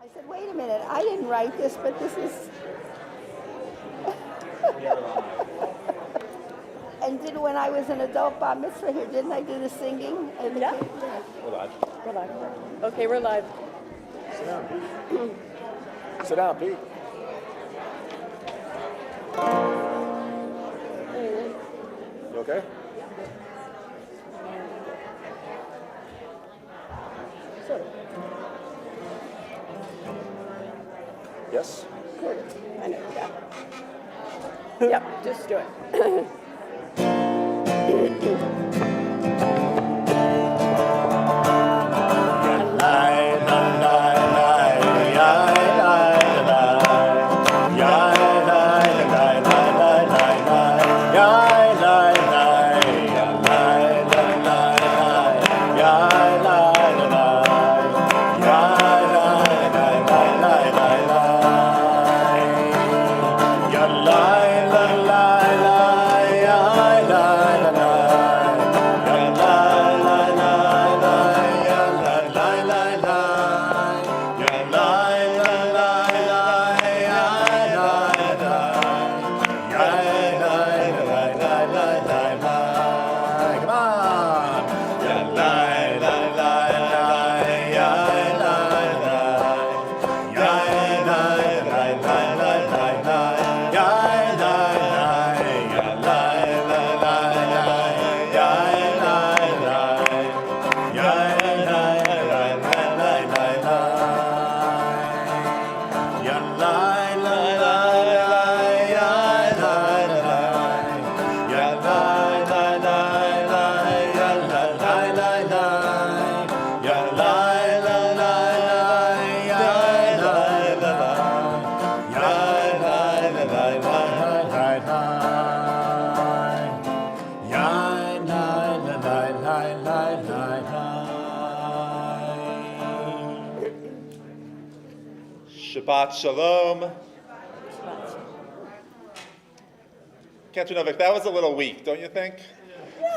I said, wait a minute, I didn't write this, but this is... And when I was an adult bar mitzvah here, didn't I do the singing? And Yeah. We're live. We're live. Okay, we're live. Sit down, Pete. Sit down, Pete. You okay? Yes? I know, yeah. Yep, just do it. Shabbat Shalom. Cantor Novik, that was a little weak, don't you think?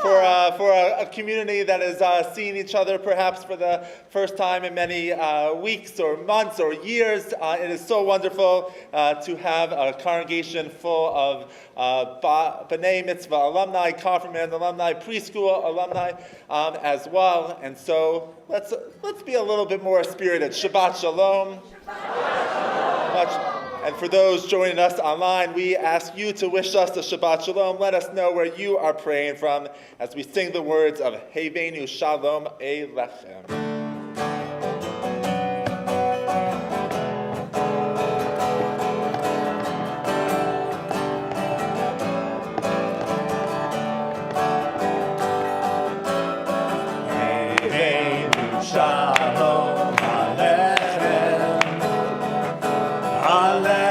Yeah. For a community that is seeing each other perhaps for the first time in many weeks or months or years, it is so wonderful to have a congregation full of B'nai Mitzvah alumni, confirmand alumni, preschool alumni as well. And so let's be a little bit more spirited. Shabbat Shalom. And for those joining us online, we ask you to wish us a Shabbat Shalom. Let us know where you are praying from as we sing the words of Hevenu Shalom Elechem. Shalom Aleichem, Aleichem.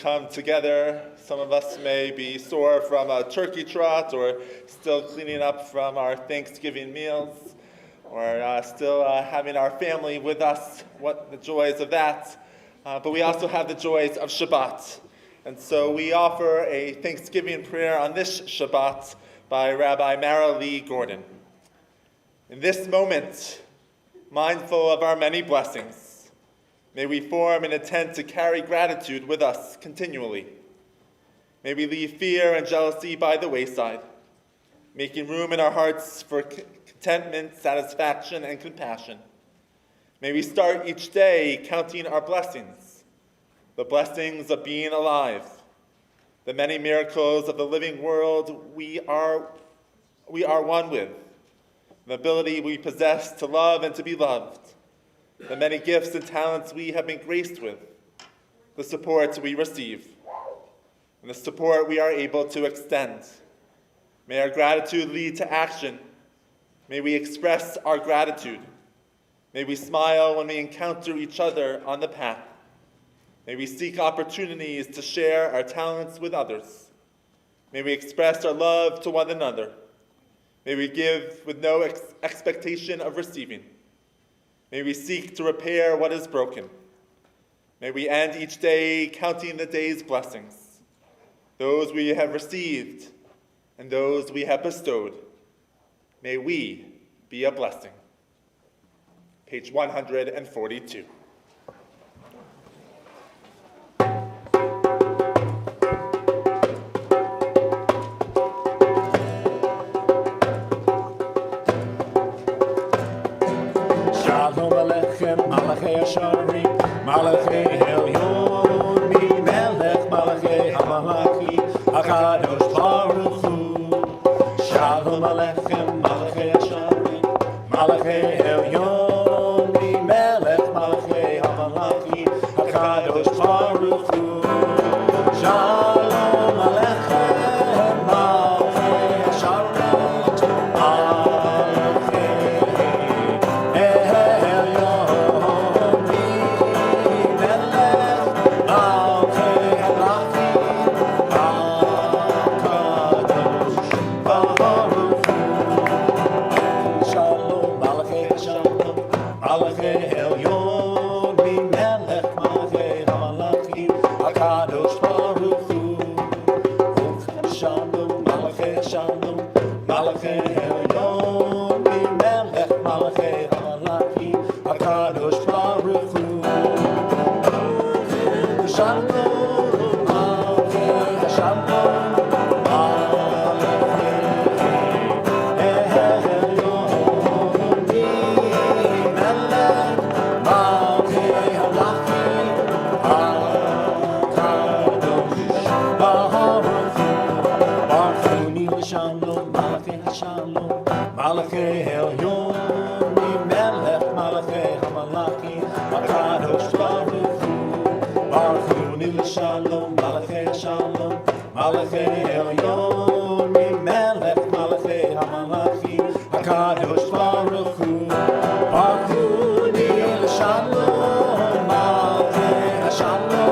come together. Some of us may be sore from a turkey trot or still cleaning up from our Thanksgiving meals or still having our family with us, what the joys of that. But we also have the joys of Shabbat. And so we offer a Thanksgiving prayer on this Shabbat by Rabbi Mara Lee Gordon. In this moment, mindful of our many blessings, may we form an intent to carry gratitude with us continually. May we leave fear and jealousy by the wayside, making room in our hearts for contentment, satisfaction, and compassion. May we start each day counting our blessings, the blessings of being alive, the many miracles of the living world we are one with, the ability we possess to love and to be loved, the many gifts and talents we have been graced with, the support we receive, and the support we are able to extend. May our gratitude lead to action. May we express our gratitude. May we smile when we encounter each other on the path. May we seek opportunities to share our talents with others. May we express our love to one another. May we give with no expectation of receiving. May we seek to repair what is broken. May we end each day counting the day's blessings, those we have received and those we have bestowed. May we be a blessing. Page 142. Shalom Aleichem, Malachei Hasharim, Malachei Elyon, Mi Melech, Malachei Hamalaki, HaKadosh Baruch Hu. Shalom Aleichem, Malachei Hasharim, Malachei Elyon, Mi Melech, Malachei Hamalaki, HaKadosh Baruch Hu. Shalom Aleichem, Malachei Hasharim, Malachei Elyon, Mi Melech, Malachei Hamalaki, HaKadosh Baruch Hu. Baruch Hu Ni L'Shalom, Malachei Shalom, Malachei Elyon, Mi Melech, Malachei Hamalaki, HaKadosh Baruch Hu. Baruch Hu Ni L'Shalom, Malachei Shalom,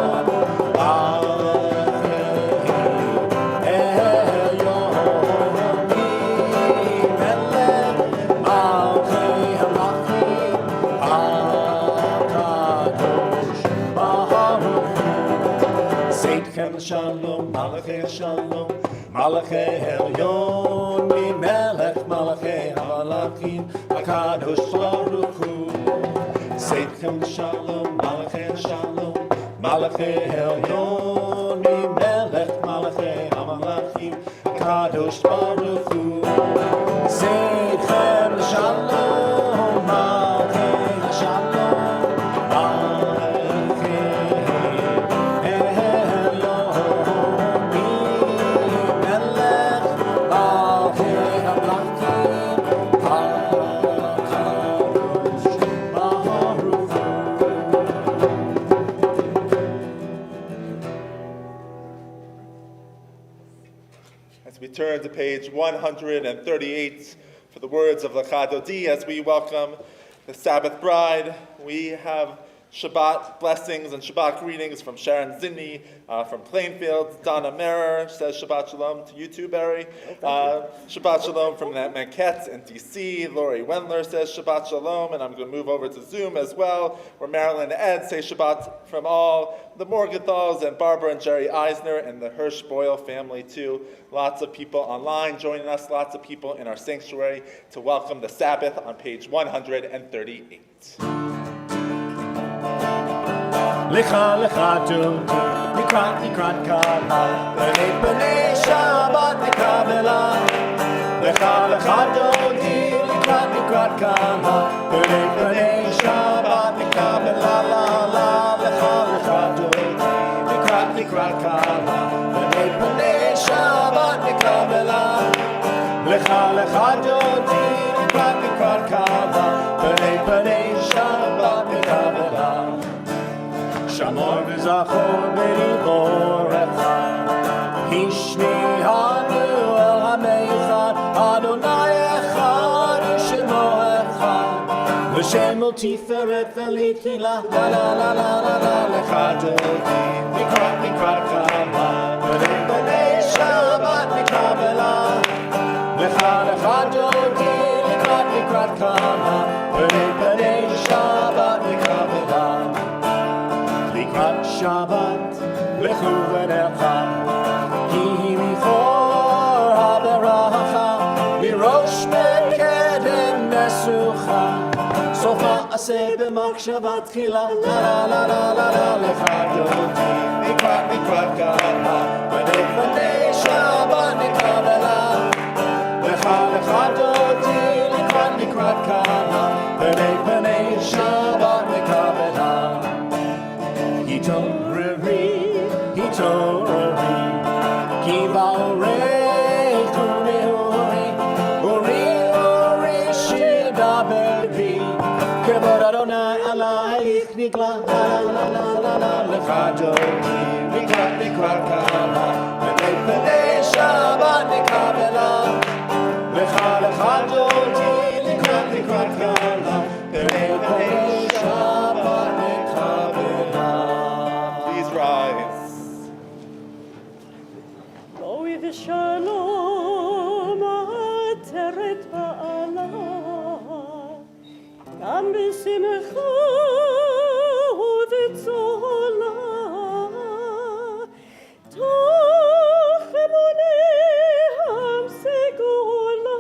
Shalom, Malachei Shalom, Malachei Elyon, Mi Melech, Malachei Hamalaki, HaKadosh Baruch Hu. Seitchem Shalom, Malachei Shalom, Malachei Elyon, Mi Melech, Malachei Hamalaki, HaKadosh Baruch Hu. Seitchem Shalom, Malachei Shalom, As we turn to page 138 for the words of L'cha Dodi, as we welcome the Sabbath bride, we have Shabbat blessings and Shabbat greetings from Sharon Zinni, from Plainfield. Donna Merer says Shabbat Shalom to you too, Barry. Shabbat Shalom from Manquette in D.C. Lori Wendler says Shabbat Shalom, and I'm going to move over to Zoom as well, where Marilyn and Ed say Shabbat from all the Morgenthals and Barbara and Jerry Eisner and the Hirsch Boyle family too. Lots of people online joining us, lots of people in our sanctuary to welcome the Sabbath on page 138. Lecha lecha dum nikrat kala b'nei b'nei Shabbat nekabela Lecha lecha dum nikrat kala b'nei b'nei Shabbat nekabela la la Lecha lecha dum nikrat kala b'nei b'nei Shabbat nekabela Lecha lecha dum nikrat kala b'nei b'nei Shabbat nekabela Shamor v'zachor b'rivorecha Hishmi Emanu-El Hameichad Adonai Echad Shemo Echad V'shemo tiferet v'litila La la la la la la Lecha dodi Mikrat kama B'nei b'nei Shabbat nikabela Lecha dodi Mikrat kama B'nei b'nei Shabbat nikabela Shabbat lechu v'necha Ki michor haberacha Mirosh mekedem nesucha Sof ma'aseh b'machshavat tchila La la la la la Lecha dodi Mikrat kama B'nei b'nei Shabbat nikabela Lecha dodi Mikrat kama B'nei b'nei Shabbat nikabela Hitorri, Givarei, Uri, Shidaberi, Kevod Adonai Alayich Nigla, la Lecha dodi, Mikrat kama, B'nei b'nei Shabbat nikabela, Lecha dodi, Mikrat kama, B'nei b'nei Shabbat nikabela. Shalom ateret ba'ala Gam b'simcha u'v'tzola Toch emunei hamsegula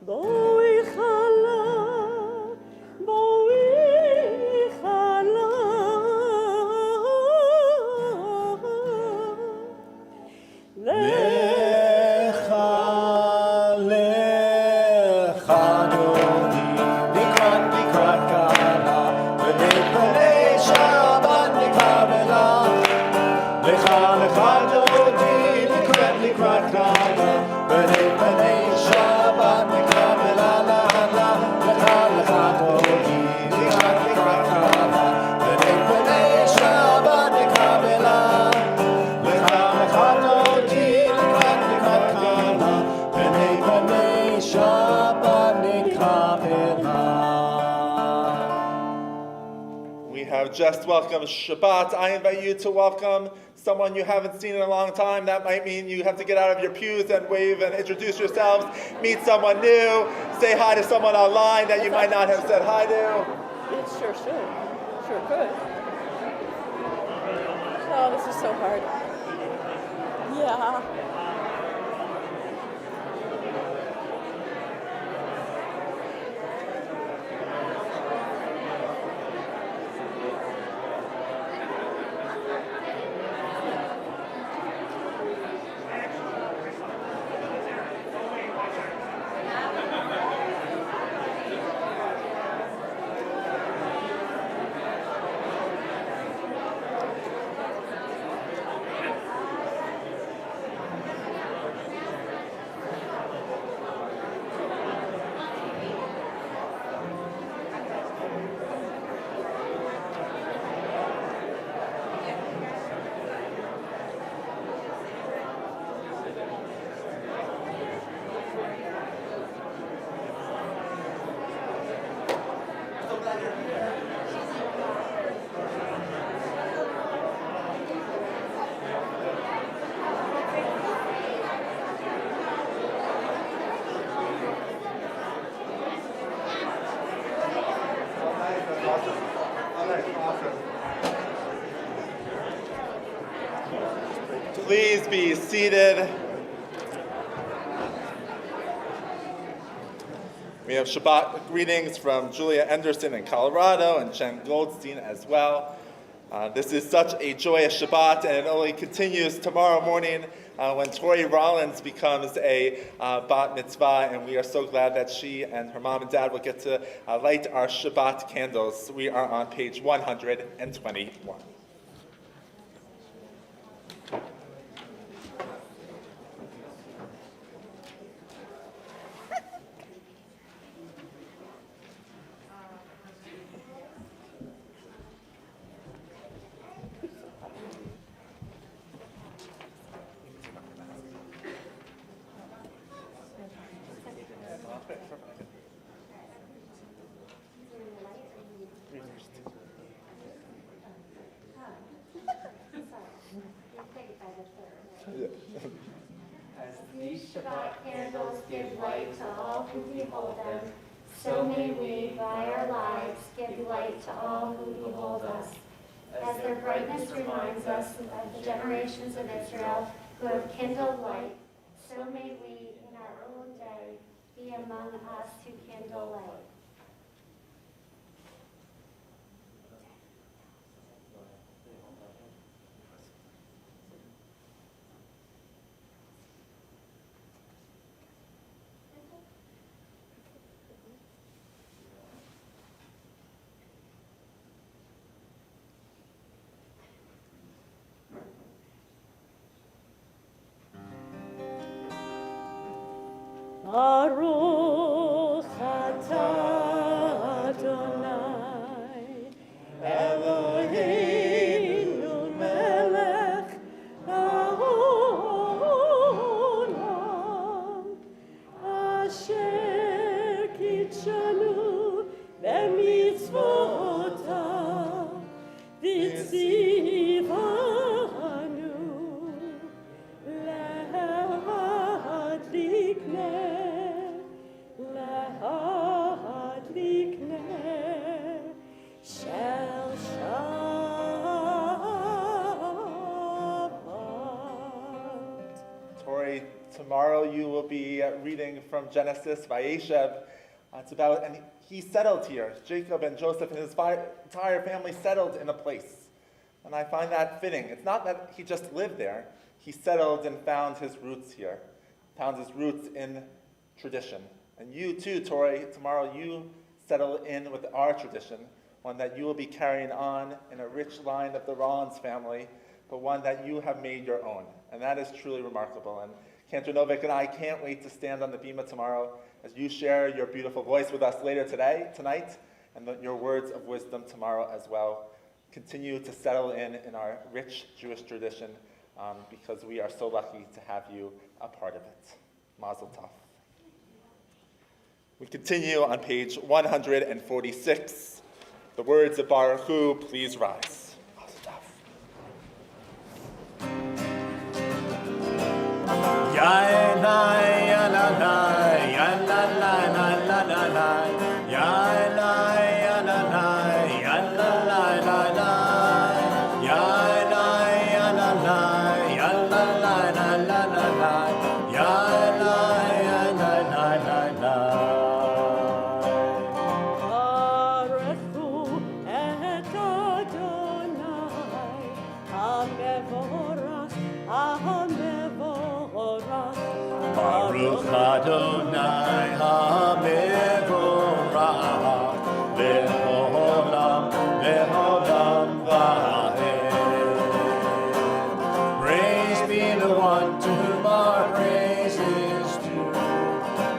Bo'i chala Just welcome Shabbat. I invite you to welcome someone you haven't seen in a long time. That might mean you have to get out of your pews and wave and introduce yourselves, meet someone new, say hi to someone online that you might not have said hi to. It sure should. Sure could. Oh, this is so hard. Yeah. Please be seated. We have Shabbat greetings from Julia Anderson in Colorado and Jen Goldstein as well. This is such a joyous Shabbat, and it only continues tomorrow morning when Tori Rollins becomes a bat mitzvah, and we are so glad that she and her mom and dad will get to light our Shabbat candles. We are on page 121. As these Shabbat candles give light to all who behold them, so may we, by our lives, give light to all who behold us. As their brightness reminds us of the generations of Israel who have kindled light, so may we, in our own day, be among us who kindle light. Baruch atah Adonai, Eloheinu melech haolam, asher kitshanu b'mitzvotav, v'tzivanu להדליק נר של Shabbat. Tori, tomorrow you will be reading from Genesis, Vayeshev. It's about, and he settled here. Jacob and Joseph and his entire family settled in a place. And I find that fitting. It's not that he just lived there. He settled and found his roots here, found his roots in tradition. And you too, Tori, tomorrow you settle in with our tradition, one that you will be carrying on in a rich line of the Rollins family, but one that you have made your own. And that is truly remarkable. And Cantor Novik and I can't wait to stand on the bima tomorrow as you share your beautiful voice with us later tonight, and your words of wisdom tomorrow as well. Continue to settle in our rich Jewish tradition, because we are so lucky to have you a part of it. Mazel tov. We continue on page 146. The words of Baruch Hu, please rise. Mazel tov. Baruch Adonai HaMevorach Le'olam Le'olam Va'ed. Praise be the one to whom our praises due.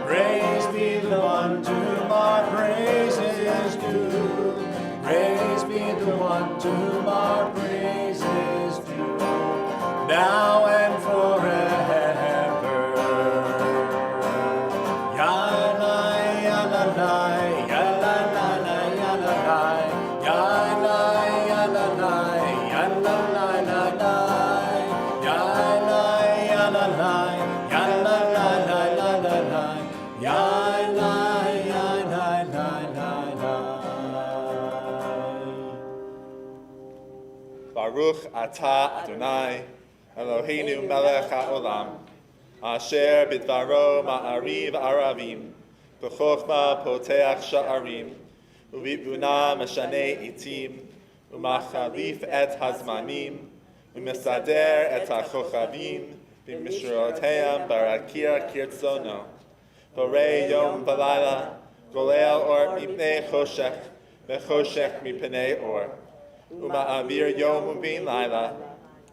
Praise be the one to whom our praises due. Praise be the one to whom our praises due. Now and forever. Baruch atah Adonai, Eloheinu melech haolam, asher bidvaro ma'ariv aravim, b'chochma poteach sha'arim, u'bibuna meshanei itim, u'machalif et hazmanim, u'mesader et hachochavim, b'mishroteim barakir kirtzono, borei yom v'layla, golel or mipnei choshech, v'choshech mipnei or, u'ma'avir yom u'vin layla,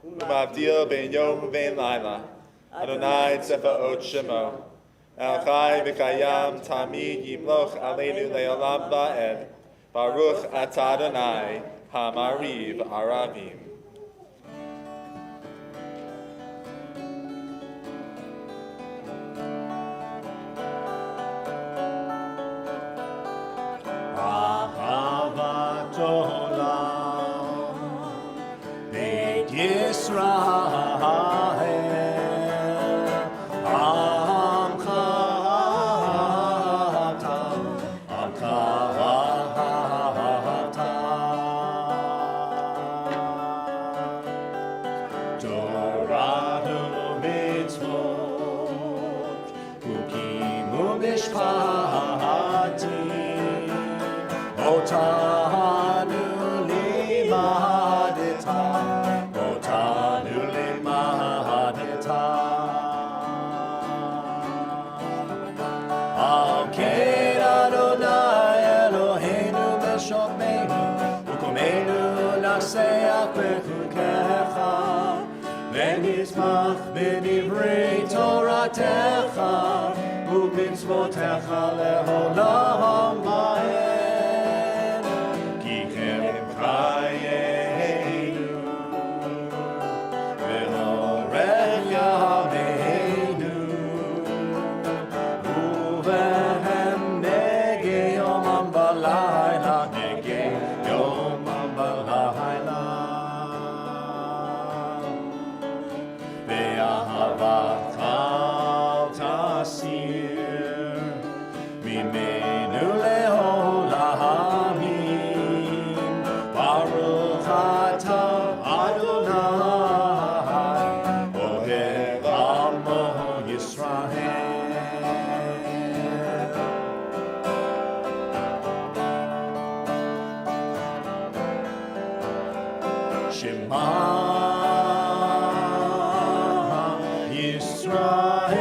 u'ma'avdil ben yom u'vin layla, Adonai tzefaot shemo, El Chai v'kayam tamid yimloch aleinu le'olam va'ed, Baruch atah Adonai ha'mariv aravim. Ahavat olam, Beit Yisrael, Amcha Torah u'mitzvot, Chukim u'mishpatim, Otanu limadeta, Otanu limadeta. Al-Ken Adonai Eloheinu b'shokmeinu, U'komenu naseach b'chukecha, V'nizmach b'divrei Toratecha, U'mitzvotecha le'olam va'ed, Ki kem chayenu, V'orech yameinu, Uvehem nege yomam balayla, Nege yomam balayla. Ve'ahavat al tasir, Mimenu le'olamim, Baruch atah Adonai, Ohev amo Yisrael. Shema Yisrael,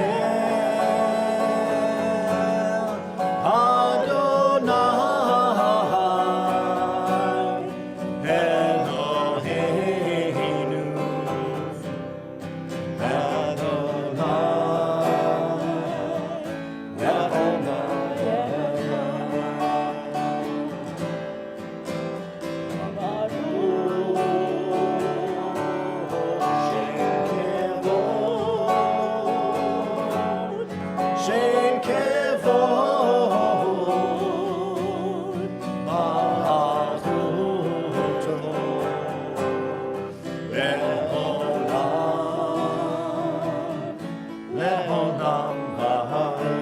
Adonai Eloheinu, Shem kevod, malchuto, le'olam va'ed.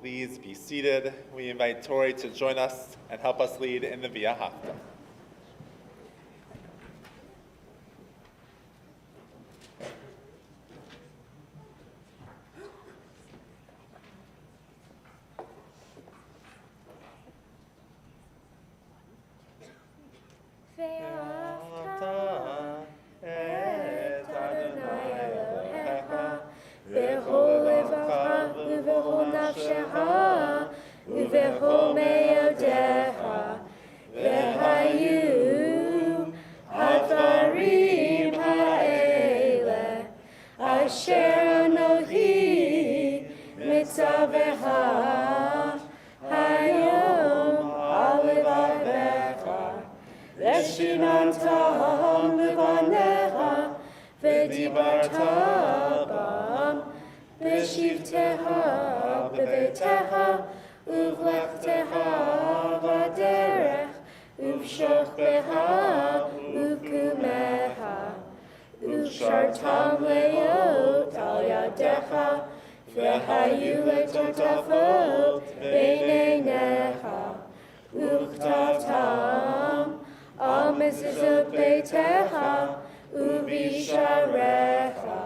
Please be seated. We invite Tori to join us and help us lead in the Via Hafta. ובכל מאודיך, והיו הדברים האלה, אשר אנוכי מצווך היום על לבביך, ושיננתם לבניך, ודיברת בם בשבתך בביתך, ובלכתך בדרך, ובשוכבך ובקומך, Shartam leot al yadecha, v'hayu letotafot b'neinecha, uchtavtam al mezuzot beitecha, ubisharecha,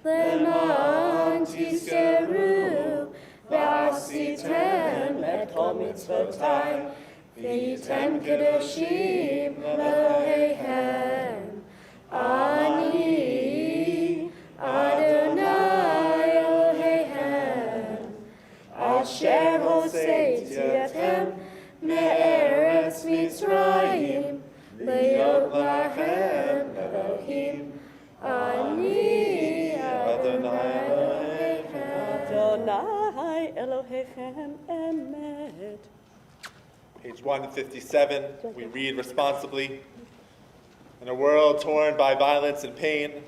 leman tiseru, v'asitem et kol mitzvotai, v'yitem kedoshim Eloheihem. Ani Adonai Eloheihem, asher hoseiti etchem me'eretz Mitzrayim, le'yot lahem Elohim. Ani Adonai Eloheihem. Adonai Elohechem emet. Page 157, we read responsibly. In a world torn by violence and pain,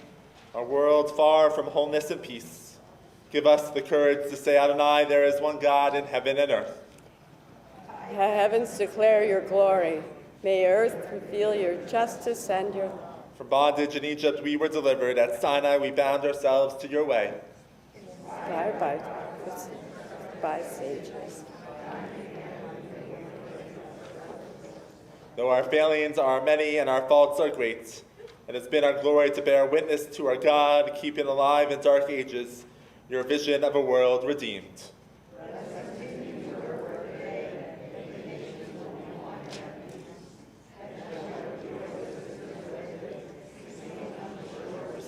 a world far from wholeness and peace, give us the courage to say, Adonai, there is one God in heaven and earth. May heavens declare your glory. May earth reveal your justice and your love. From bondage in Egypt we were delivered. At Sinai we bound ourselves to your way. Inspired by sages. Though our failings are many and our faults are great, it has been our glory to bear witness to our God, keeping alive in dark ages your vision of a world redeemed.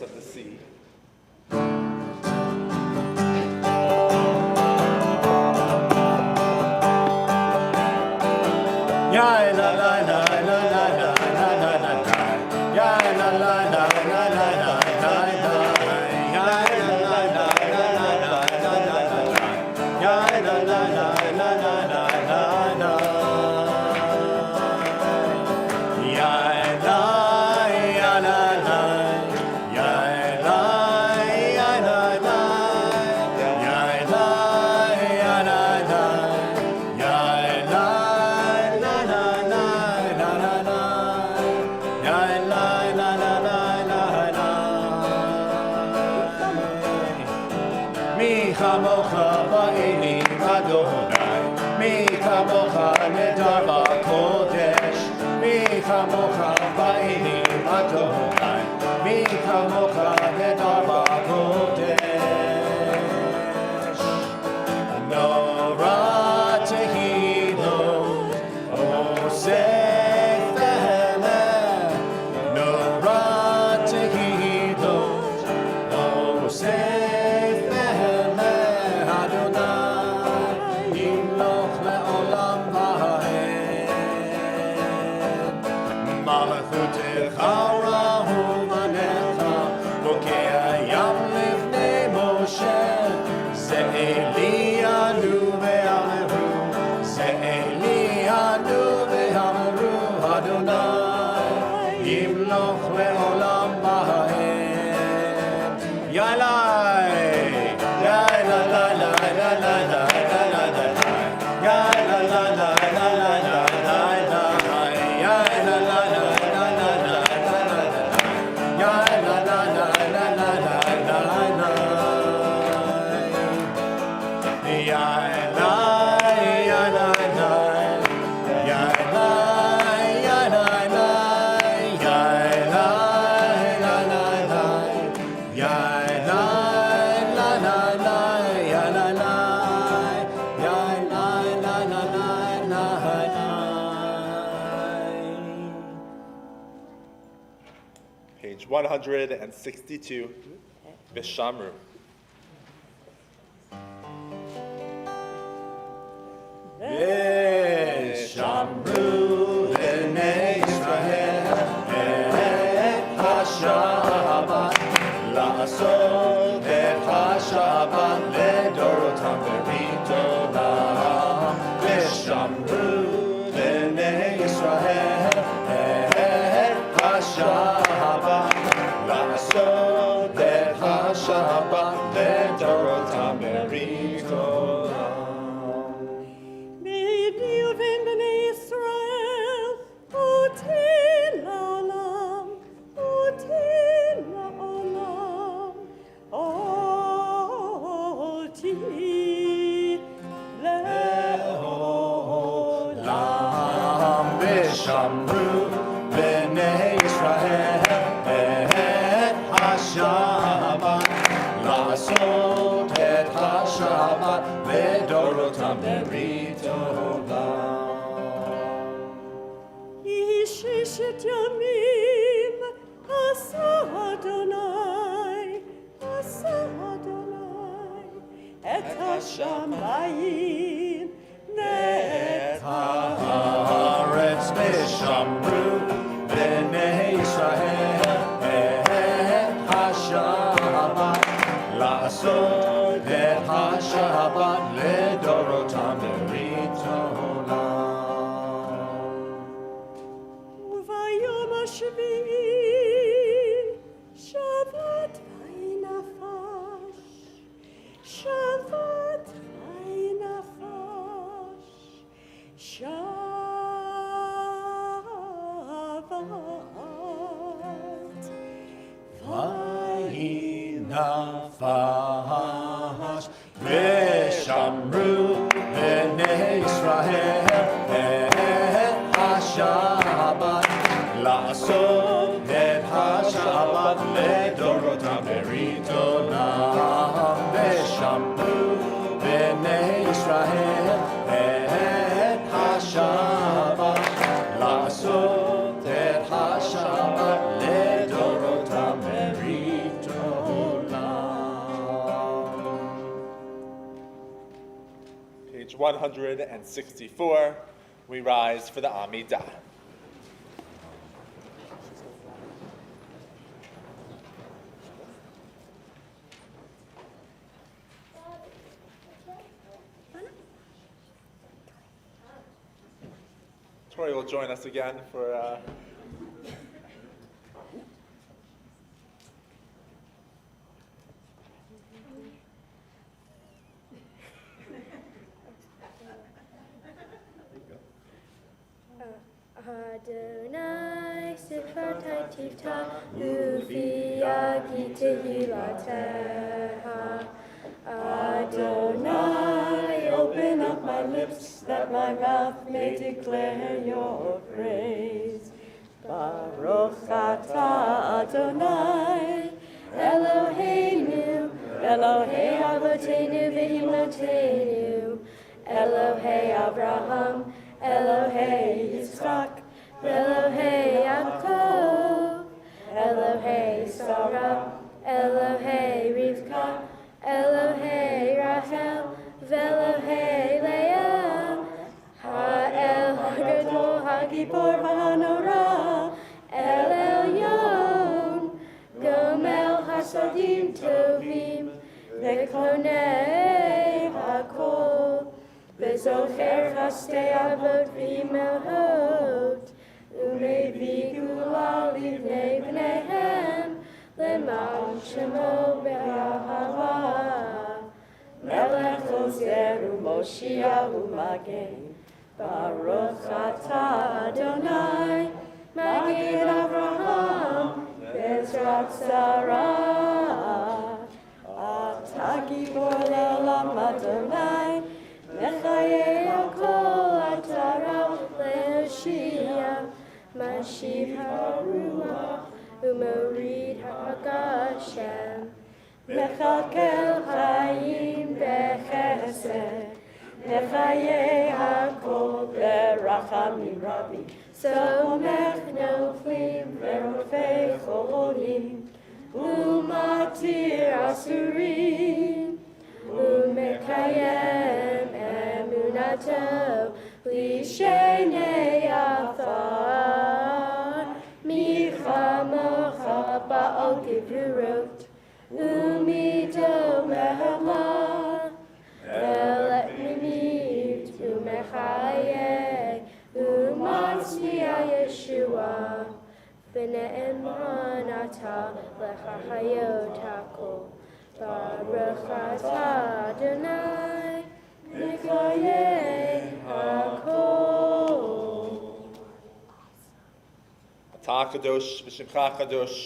Of the sea. Page 162, Vishamru. Vishamru b'nei Yisrael et HaShabbat la'asot et HaShabbat ledorotam b'ritolam. Vishamru b'nei Yisrael et HaShabbat la'asot et HaShabbat ledorotam b'ritolam. May it be of Emanu-El. ושמרו בני ישראל את השבת, לעשות את השבת לדורותם ברית עולם. ששת ימים עשה אדוני את השמיים ואת הארץ, ושמרו בני ישראל את השבת, לעשות את השבת לדורותם ברית עולם. וביום השביעי שבת וינפש, שבת וינפש, שבת וינפש, ושמרו בני ישראל את השבת, לעשות את השבת לדורותם ברית עולם. ושמרו בני ישראל את השבת, לעשות את השבת לדורותם ברית עולם. Page 164, we rise for the Amidah. Tori will join us again for Adonai sifatai tifta ufiagi tehilateha. Adonai, open up my lips that my mouth may declare your praise. Baruch atah Adonai, Eloheinu, Elohei Avotenu v'Imotenu, Elohei Abraham, Elohei Yitzchak, Elohei Yaakov, Elohei Sarah, Elohei Rivka, Elohei Rachel, Velohei Leah, Ha'el HaGadol HaGibor VaHanorah, El Elyon, Gomel Hasadim Tovim, Veklonei HaKol, Bezocher Chastei Avot V'Imahot, Umevi Gula Livnei Bneihem, Leman Shemo Be'ahava, Melech Ozer Moshiach Magen, Baruch atah Adonai, Magen Avraham, Bezrat Sarah, Atah Gibor Le'olam Adonai, Mechaye Hakol Atah Le'Hoshia, Mashiv HaRuach, Umorid HaGashem, Mechakel Chaim Bechesed, Mechaye Hakol Berachamim Rabbi, Somech Noflim Verofei Cholim, Umatir Asurim, Umekayem Emunato, Lishenei Afar, Michamocha Ba'al Gevurot, Umido Mehla, Velet Mimit, Umechaye, Umatzia Yeshua, V'ne'eman Atah Lecha Hayot HaKol, Baruch atah Adonai, Mechaye HaKol. Atah Kadosh, V'Shimcha Kadosh,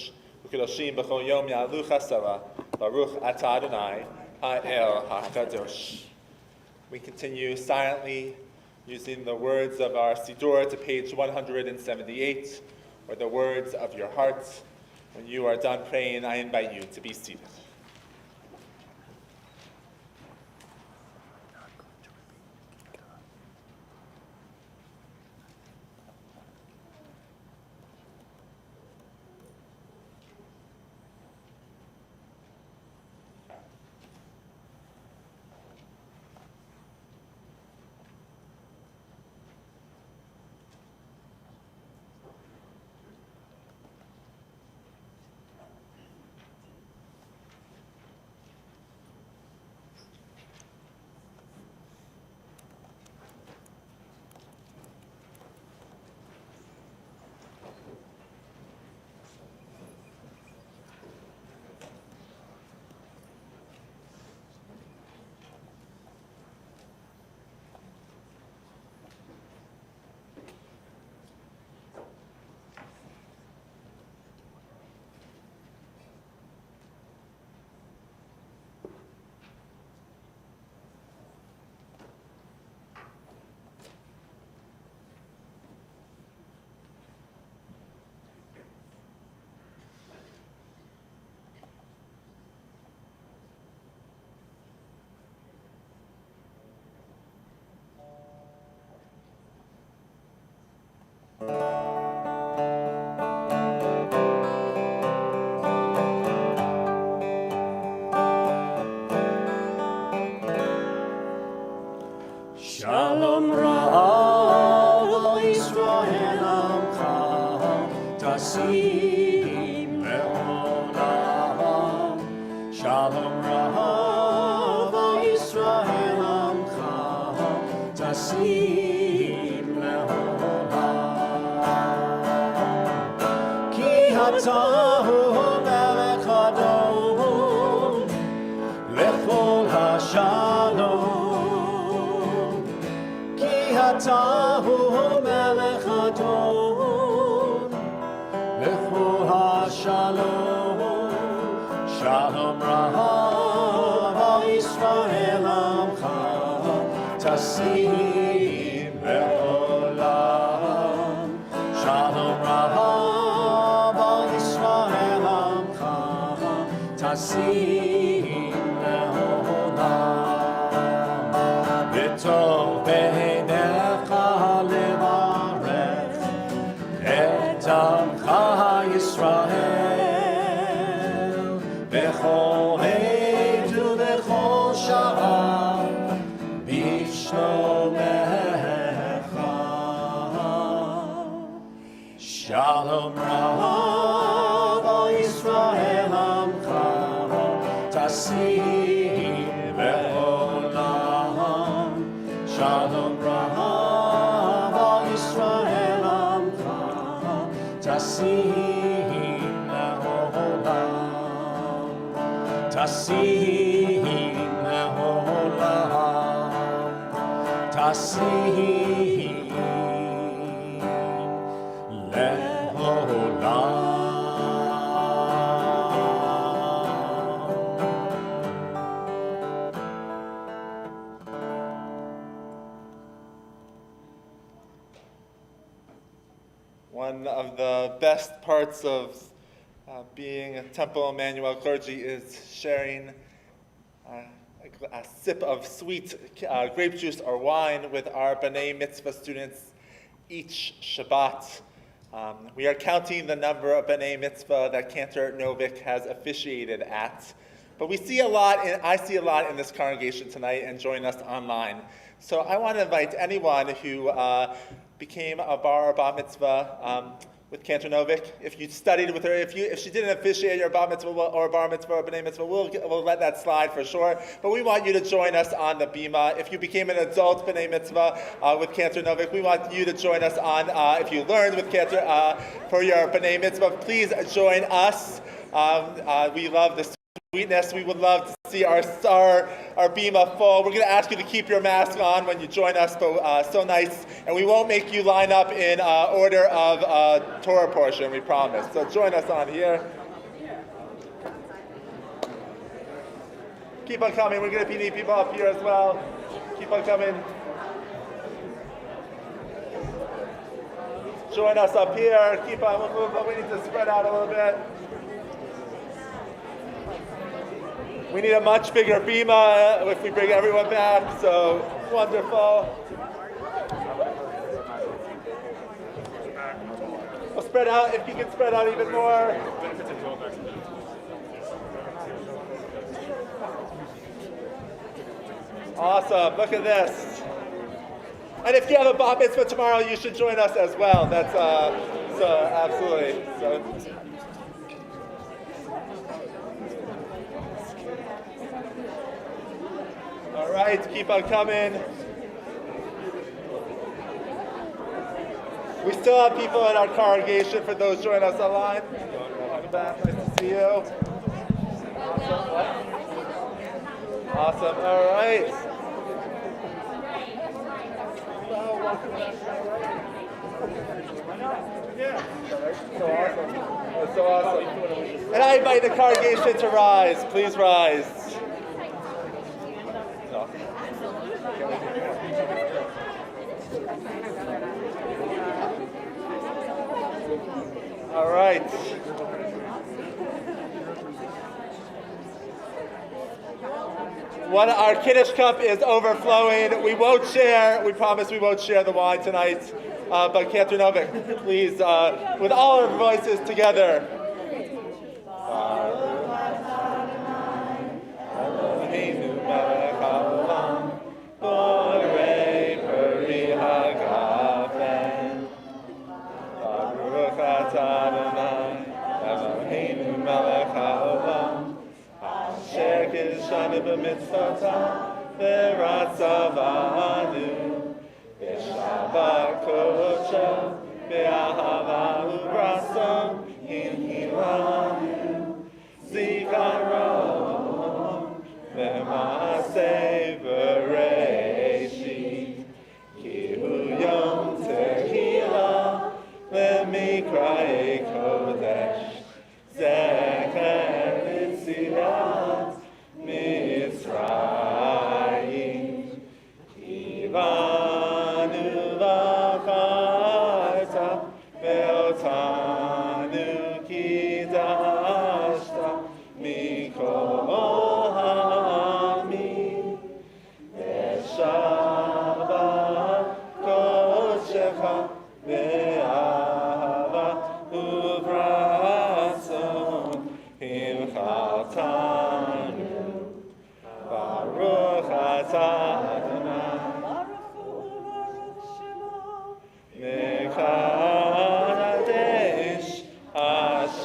V'Kadoshim B'chol Yom Ya'alu Chasava, Baruch atah Adonai, Ha'el HaKadosh. We continue silently using the words of our Siddur to page 178, or the words of your heart. When you are done praying, I invite you to be seated. Shalom Rav Yisrael Amcha Tasim Leolam. Shalom Rav Yisrael Amcha Tasim Leolam. Ki Hatahu Melech Adon Lechol HaShalom. Tahu Melech Adon Lechol HaShalom. Shalom Rav Yisrael Amcha Tasim Leolam. Shalom Rav Yisrael Amcha Tasim Leolam. V'tov Yisrael, bechol עת ובכל שעה, בשלומך. Shalom Rav Yisrael Amcha Tasim Leolam. Shalom Rav Yisrael Amcha Tasim Leolam. Tasim Leolam. Tasim One of the best parts of being a Temple Emanu-El clergy is sharing a sip of sweet grape juice or wine with our B'nai Mitzvah students each Shabbat. We are counting the number of B'nai Mitzvah that Cantor Novik has officiated at. But I see a lot in this congregation tonight and join us online. So I want to invite anyone who became a bar or bat mitzvah with Cantor Novik. If you studied with her, if she didn't officiate your bat mitzvah or bar mitzvah or b'nai mitzvah, we'll let that slide for sure. But we want you to join us on the bima. If you became an adult b'nai mitzvah with Cantor Novik, we want you to join us on. If you learned with Cantor for your b'nai mitzvah, please join us. We love the sweetness. We would love to see our bima full. We're going to ask you to keep your mask on when you join us, but so nice. And we won't make you line up in order of Torah portion, we promise. So join us on here. Keep on coming. We're going to need people up here as well. Keep on coming. join us up here. Keep on moving, but we need to spread out a little bit. We need a much bigger bima if we bring everyone back, so wonderful. We'll spread out, if you can spread out even more. Awesome, look at this. And if you have a bar mitzvah tomorrow, you should join us as well. That's, so absolutely. So. All right, keep on coming. We still have people in our congregation for those joining us online. Welcome back, nice to see you. Awesome, all right. Yeah. So awesome. That's so awesome. And I invite the congregation to rise. Please rise. All right. Our Kiddush cup is overflowing. We won't share, we promise we won't share the wine tonight. But Cantor Novik, please, with all our voices together. Shabbat kocho be'ahava u'brasom hinhilanu zikaron ve'maseh v'reishit ki hu yom tehila le'mikra'ei kodesh zecher l'tzilat Mitzrayim Kivanu v'charta ve'otanu kidashta mikol ha'amim ve'shabbat kodshecha ve'ahava u'vratzon himchatanu Baruch atah Adonai Mekadesh HaShabbat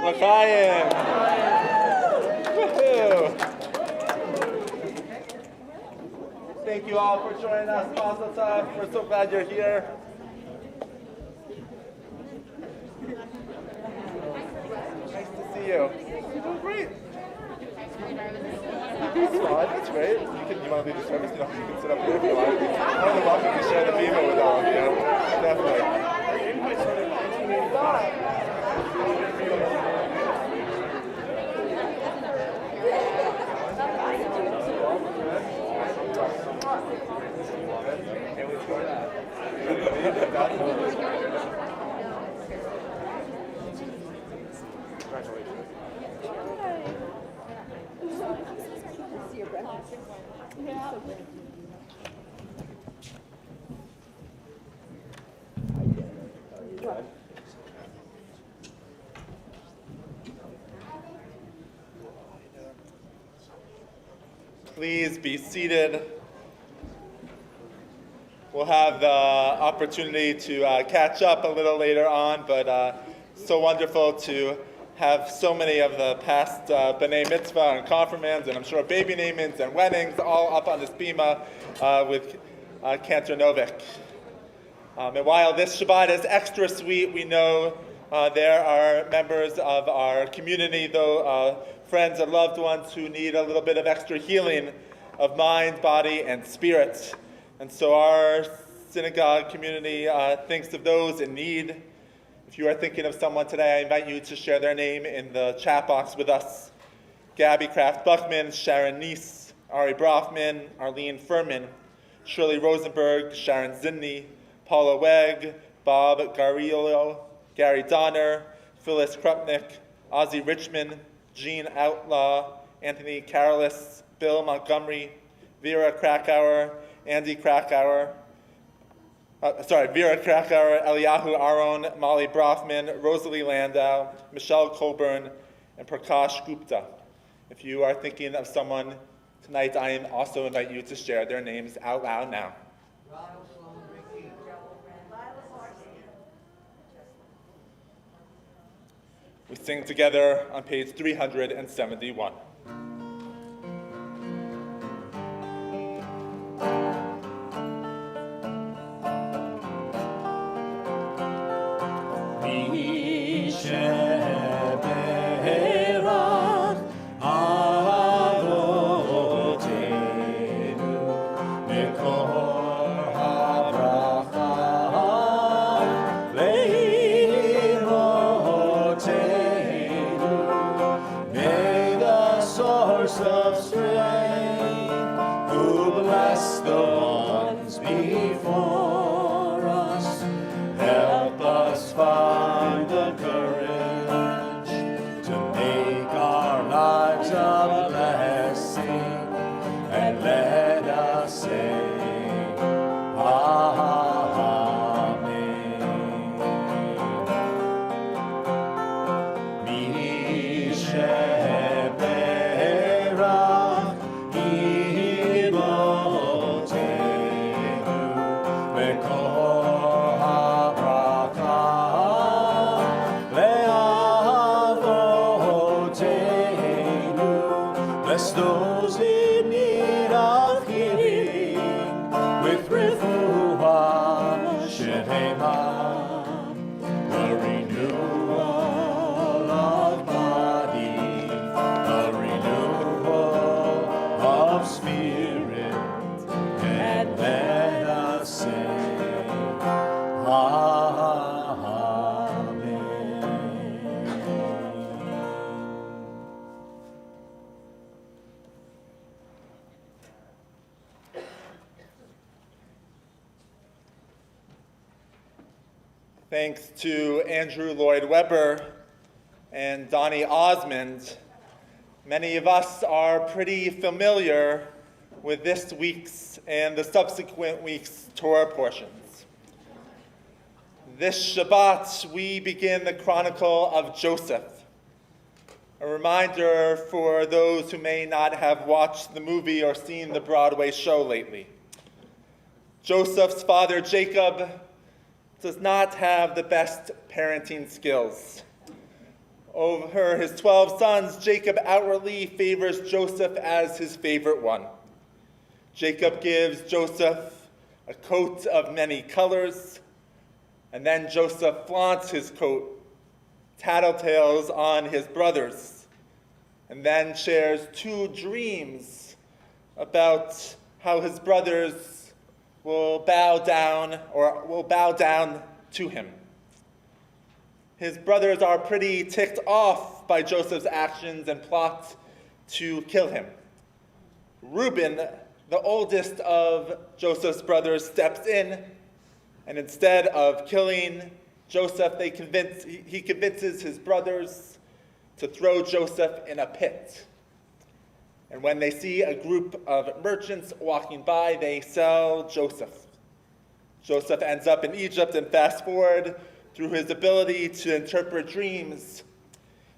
L'chaim. Woohoo. Thank you all for joining us. Mazel tov. We're so glad you're here. Nice to see you. You're doing great. That's fine. That's great. You want to lead the service? You can sit up here if you want. You're more than welcome to share the bima with all of you. Definitely. Please be seated. We'll have the opportunity to catch up a little later on, but so wonderful to have so many of the past B'nai Mitzvah and confirmands, and I'm sure baby namings and weddings all up on this bima with Cantor Novik. And while this Shabbat is extra sweet, we know there are members of our community, though friends and loved ones who need a little bit of extra healing of mind, body, and spirit. And so our synagogue community thinks of those in need. If you are thinking of someone today, I invite you to share their name in the chat box with us. Gabby Kraft Buckman, Sharon Neese, Ari Brofman, Arlene Furman, Shirley Rosenberg, Sharon Zinni, Paula Wegg, Bob Garillo, Gary Donner, Phyllis Krupnick, Ozzie Richmond, Jean Outlaw, Anthony Carolis, Bill Montgomery, Vera Krakauer, Vera Krakauer, Eliyahu Aron, Molly Brofman, Rosalie Landau, Michelle Colburn, and Prakash Gupta. If you are thinking of someone tonight, I also invite you to share their names out loud now. We sing together on page 371. Thanks to Andrew Lloyd Webber and Donnie Osmond, many of us are pretty familiar with this week's and the subsequent week's Torah portions. This Shabbat, we begin the Chronicle of Joseph, a reminder for those who may not have watched the movie or seen the Broadway show lately. Joseph's father, Jacob, does not have the best parenting skills. Over his 12 sons, Jacob outwardly favors Joseph as his favorite one. Jacob gives Joseph a coat of many colors, and then Joseph flaunts his coat, tattletales on his brothers, and then shares 2 dreams about how his brothers will bow down to him. His brothers are pretty ticked off by Joseph's actions and plot to kill him. Reuben, the oldest of Joseph's brothers, steps in, and instead of killing Joseph, he convinces his brothers to throw Joseph in a pit. And when they see a group of merchants walking by, they sell Joseph. Joseph ends up in Egypt, and fast forward, through his ability to interpret dreams,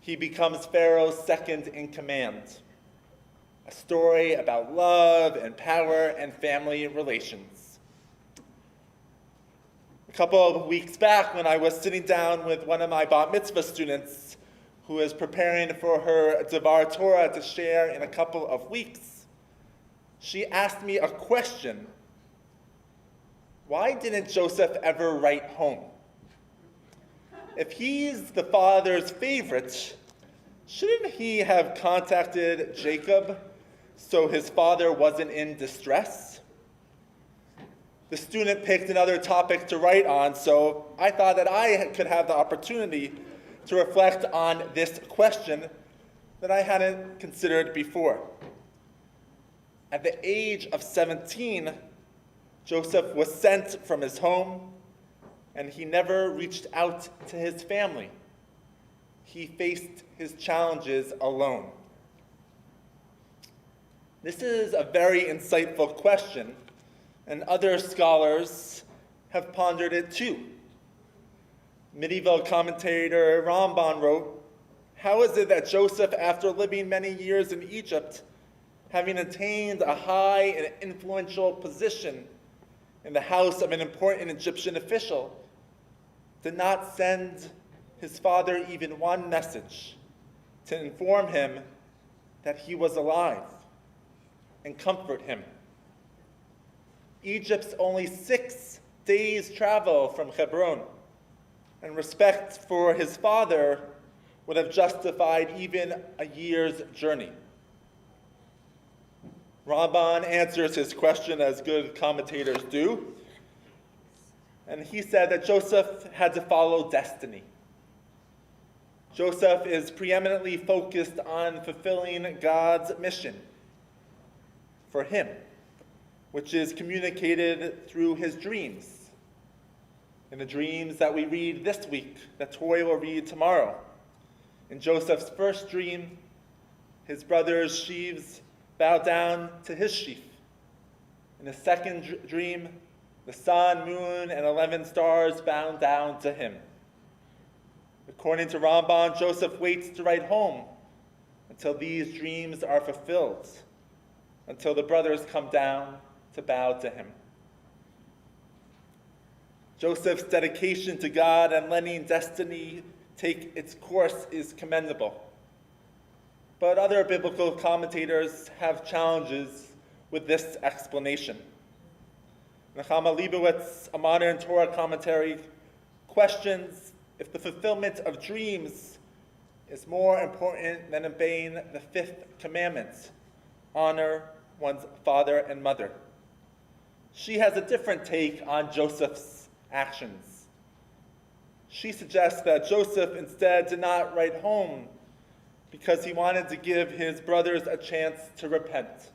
he becomes Pharaoh's second in command. A story about love and power and family relations. A couple of weeks back, when I was sitting down with one of my bat mitzvah students, who is preparing for her Devar Torah to share in a couple of weeks, she asked me a question. Why didn't Joseph ever write home? If he's the father's favorite, shouldn't he have contacted Jacob so his father wasn't in distress? The student picked another topic to write on, so I thought that I could have the opportunity to reflect on this question that I hadn't considered before. At the age of 17, Joseph was sent from his home, and he never reached out to his family. He faced his challenges alone. This is a very insightful question, and other scholars have pondered it too. Medieval commentator Ramban wrote, "How is it that Joseph, after living many years in Egypt, having attained a high and influential position in the house of an important Egyptian official, did not send his father even one message to inform him that he was alive and comfort him?" Egypt's only 6 days' travel from Hebron, and respect for his father would have justified even a year's journey. Ramban answers his question as good commentators do, and he said that Joseph had to follow destiny. Joseph is preeminently focused on fulfilling God's mission for him, which is communicated through his dreams. In the dreams that we read this week, that Tori will read tomorrow. In Joseph's first dream, his brother's sheaves bow down to his sheaf. In the second dream, the sun, moon, and 11 stars bow down to him. According to Ramban, Joseph waits to write home until these dreams are fulfilled, until the brothers come down to bow to him. Joseph's dedication to God and letting destiny take its course is commendable. But other biblical commentators have challenges with this explanation. Nechama Leibowitz, a modern Torah commentary, questions if the fulfillment of dreams is more important than obeying the 5th commandment, honor one's father and mother. She has a different take on Joseph's actions. She suggests that Joseph instead did not write home because he wanted to give his brothers a chance to repent.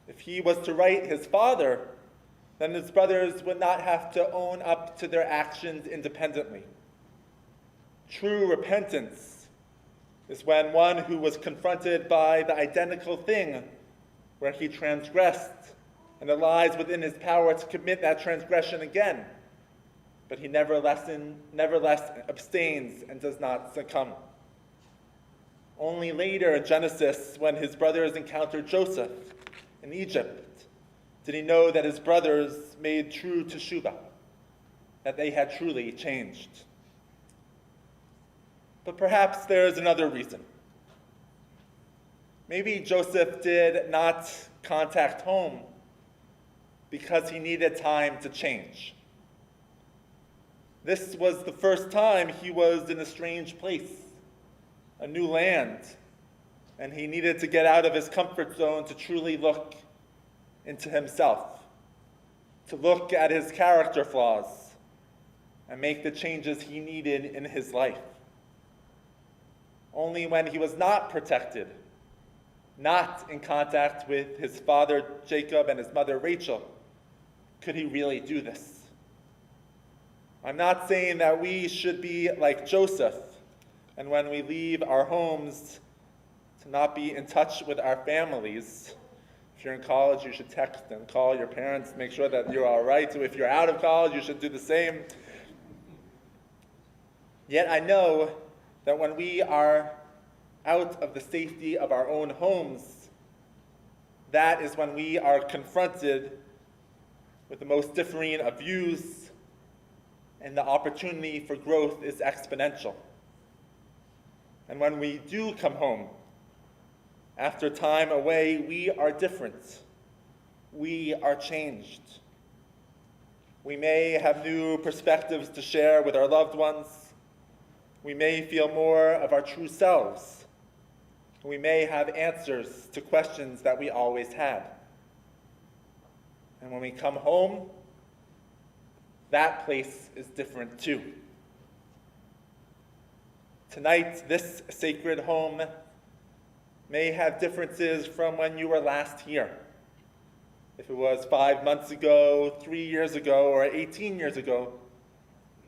If he was to write his father, then his brothers would not have to own up to their actions independently. True repentance is when one who was confronted by the identical thing where he transgressed, and it lies within his power to commit that transgression again, but he nevertheless abstains and does not succumb. Only later in Genesis, when his brothers encountered Joseph in Egypt, did he know that his brothers made true teshuvah, that they had truly changed. But perhaps there is another reason. Maybe Joseph did not contact home because he needed time to change. This was the first time he was in a strange place, a new land, and he needed to get out of his comfort zone to truly look into himself, to look at his character flaws, and make the changes he needed in his life. Only when he was not protected, not in contact with his father Jacob and his mother Rachel, could he really do this. I'm not saying that we should be like Joseph, and when we leave our homes, to not be in touch with our families. If you're in college, you should text and call your parents, make sure that you're all right. So if you're out of college, you should do the same. Yet I know that when we are out of the safety of our own homes, that is when we are confronted with the most differing of views, and the opportunity for growth is exponential. And when we do come home, after time away, we are different. We are changed. We may have new perspectives to share with our loved ones. We may feel more of our true selves. We may have answers to questions that we always had. And when we come home, that place is different too. Tonight, this sacred home may have differences from when you were last here. If it was 5 months ago, 3 years ago, or 18 years ago,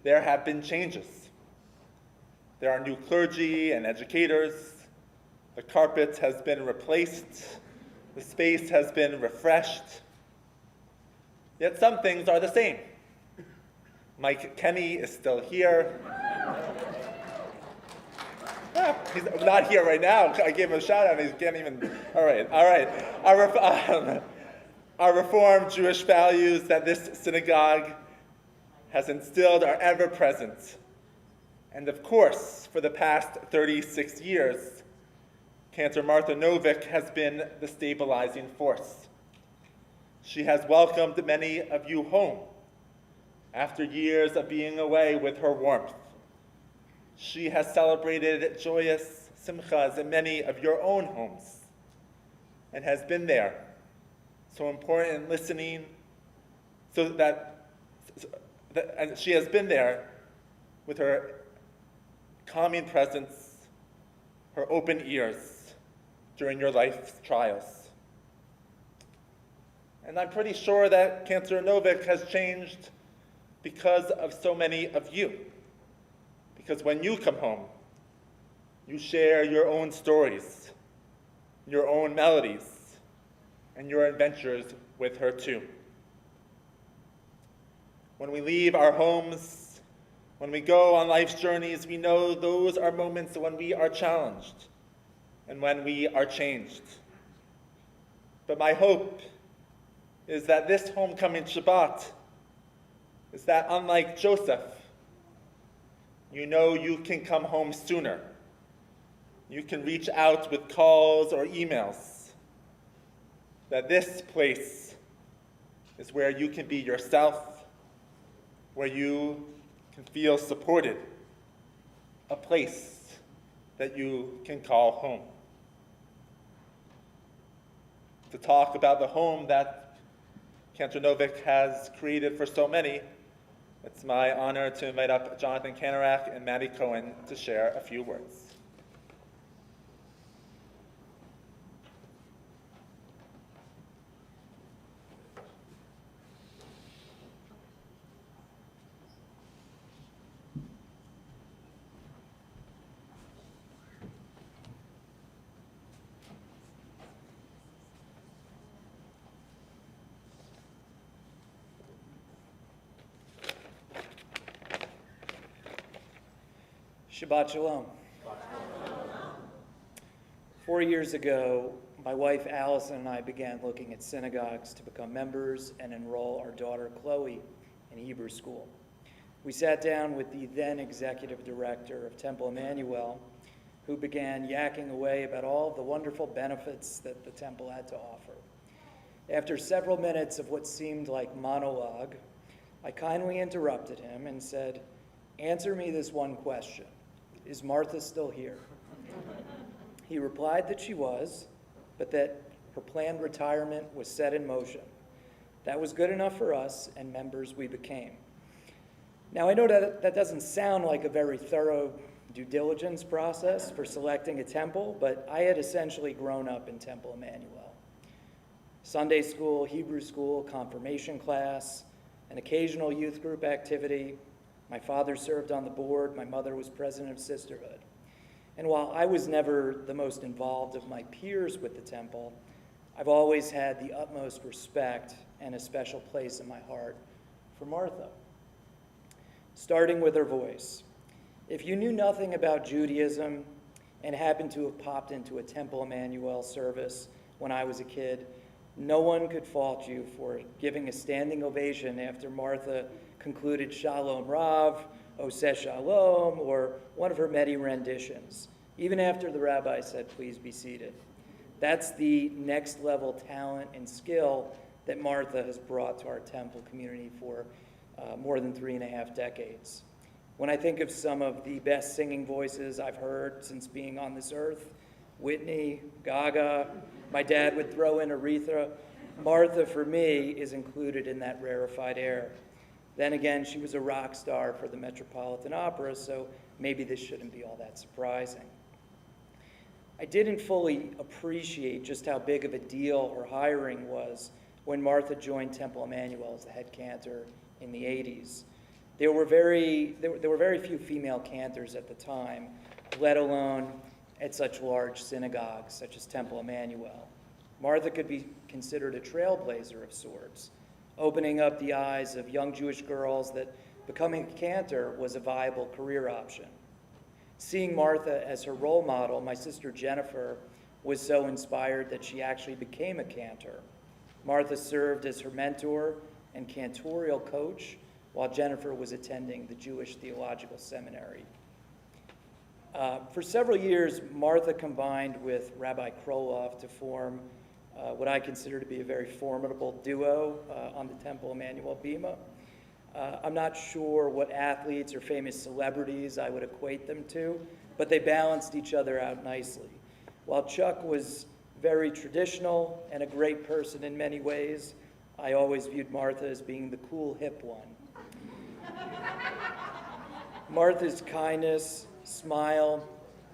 there have been changes. There are new clergy and educators. The carpet has been replaced. The space has been refreshed. Yet some things are the same. Mike Kenny is still here. He's not here right now. I gave him a shout out and he can't even. All right. Our Reformed Jewish values that this synagogue has instilled are ever present. And of course, for the past 36 years, Cantor Martha Novick has been the stabilizing force. She has welcomed many of you home after years of being away with her warmth. She has celebrated joyous simchas in many of your own homes and has been there, so important in listening, and she has been there with her calming presence, her open ears during your life's trials. And I'm pretty sure that Cantor Novick has changed because of so many of you. Because when you come home, you share your own stories, your own melodies, and your adventures with her too. When we leave our homes, when we go on life's journeys, we know those are moments when we are challenged and when we are changed. But my hope is that this homecoming Shabbat is that unlike Joseph, you know you can come home sooner. You can reach out with calls or emails. That this place is where you can be yourself, where you can feel supported, a place that you can call home. To talk about the home that Cantor Novick has created for so many, it's my honor to invite up Jonathan Kanarak and Maddie Cohen to share a few words. Shabbat Shalom. 4 years ago, my wife Allison and I began looking at synagogues to become members and enroll our daughter Chloe in Hebrew school. We sat down with the then executive director of Temple Emanu-El, who began yakking away about all the wonderful benefits that the temple had to offer. After several minutes of what seemed like monologue, I kindly interrupted him and said, "Answer me this one question. Is Martha still here?" He replied that she was, but that her planned retirement was set in motion. That was good enough for us, and members we became. Now, I know that doesn't sound like a very thorough due diligence process for selecting a temple, but I had essentially grown up in Temple Emanu-El. Sunday school, Hebrew school, confirmation class, an occasional youth group activity. My father served on the board. My mother was president of Sisterhood. And while I was never the most involved of my peers with the temple, I've always had the utmost respect and a special place in my heart for Martha. Starting with her voice. If you knew nothing about Judaism and happened to have popped into a Temple Emanu-El service when I was a kid, no one could fault you for giving a standing ovation after Martha concluded Shalom Rav, Oseh Shalom, or one of her many renditions, even after the rabbi said, "Please be seated." That's the next level talent and skill that Martha has brought to our temple community for more than 3.5 decades. When I think of some of the best singing voices I've heard since being on this earth, Whitney, Gaga, my dad would throw in Aretha, Martha for me is included in that rarefied air. Then again, she was a rock star for the Metropolitan Opera, so maybe this shouldn't be all that surprising. I didn't fully appreciate just how big of a deal her hiring was when Martha joined Temple Emanu-El as the head cantor in the 80s. There were very few female cantors at the time, let alone at such large synagogues such as Temple Emanu-El. Martha could be considered a trailblazer of sorts, opening up the eyes of young Jewish girls that becoming a cantor was a viable career option. Seeing Martha as her role model, my sister Jennifer was so inspired that she actually became a cantor. Martha served as her mentor and cantorial coach while Jennifer was attending the Jewish Theological Seminary. For several years, Martha combined with Rabbi Kroloff to form what I consider to be a very formidable duo on the Temple Emanu-El Bima. I'm not sure what athletes or famous celebrities I would equate them to, but they balanced each other out nicely. While Chuck was very traditional and a great person in many ways, I always viewed Martha as being the cool, hip one. Martha's kindness, smile,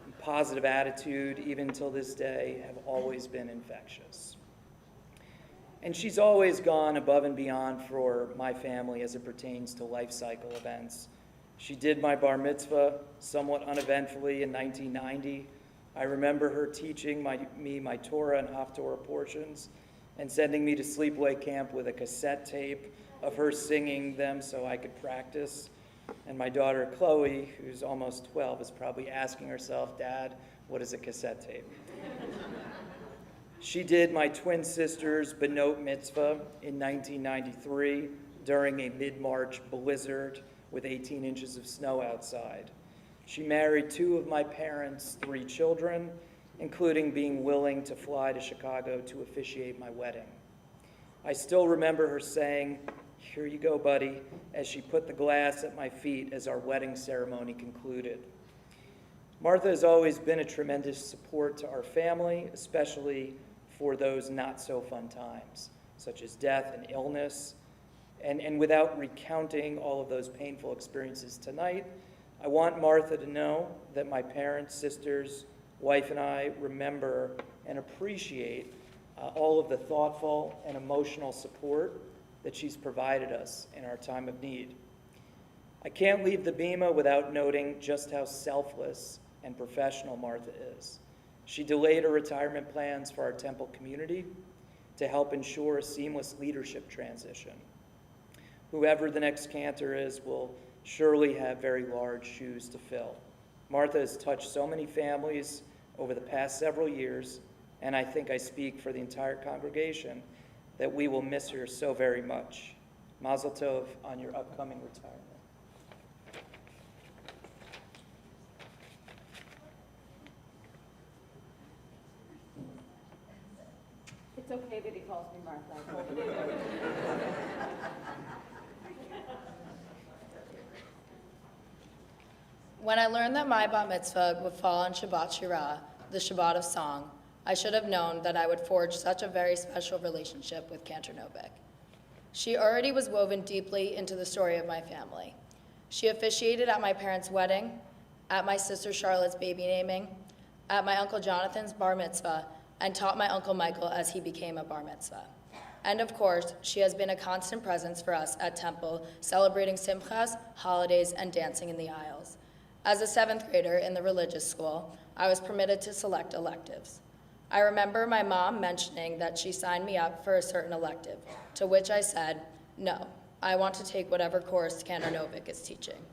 and positive attitude, even till this day, have always been infectious. And she's always gone above and beyond for my family as it pertains to life cycle events. She did my bar mitzvah somewhat uneventfully in 1990. I remember her teaching me my Torah and Haftorah portions and sending me to sleepaway camp with a cassette tape of her singing them so I could practice. And my daughter Chloe, who's almost 12, is probably asking herself, "Dad, what is a cassette tape?" She did my twin sister's Benot mitzvah in 1993 during a mid-March blizzard with 18 inches of snow outside. She married 2 of my parents' 3 children, including being willing to fly to Chicago to officiate my wedding. I still remember her saying, "Here you go, buddy," as she put the glass at my feet as our wedding ceremony concluded. Martha has always been a tremendous support to our family, especially for those not-so-fun times, such as death and illness. And without recounting all of those painful experiences tonight, I want Martha to know that my parents, sisters, wife, and I remember and appreciate all of the thoughtful and emotional support that she's provided us in our time of need. I can't leave the Bima without noting just how selfless and professional Martha is. She delayed her retirement plans for our Temple community to help ensure a seamless leadership transition. Whoever the next cantor is will surely have very large shoes to fill. Martha has touched so many families over the past several years, and I think I speak for the entire congregation that we will miss her so very much. Mazel tov on your upcoming retirement. It's okay that he calls me Martha. When I learned that my bat mitzvah would fall on Shabbat Shirah, the Shabbat of song, I should have known that I would forge such a very special relationship with Cantor Novik. She already was woven deeply into the story of my family. She officiated at my parents' wedding, at my sister Charlotte's baby naming, at my Uncle Jonathan's bar mitzvah, and taught my Uncle Michael as he became a bar mitzvah. And of course, she has been a constant presence for us at Temple, celebrating simchas, holidays, and dancing in the aisles. As a 7th grader in the religious school, I was permitted to select electives. I remember my mom mentioning that she signed me up for a certain elective, to which I said, "No, I want to take whatever course Cantor Novik is teaching."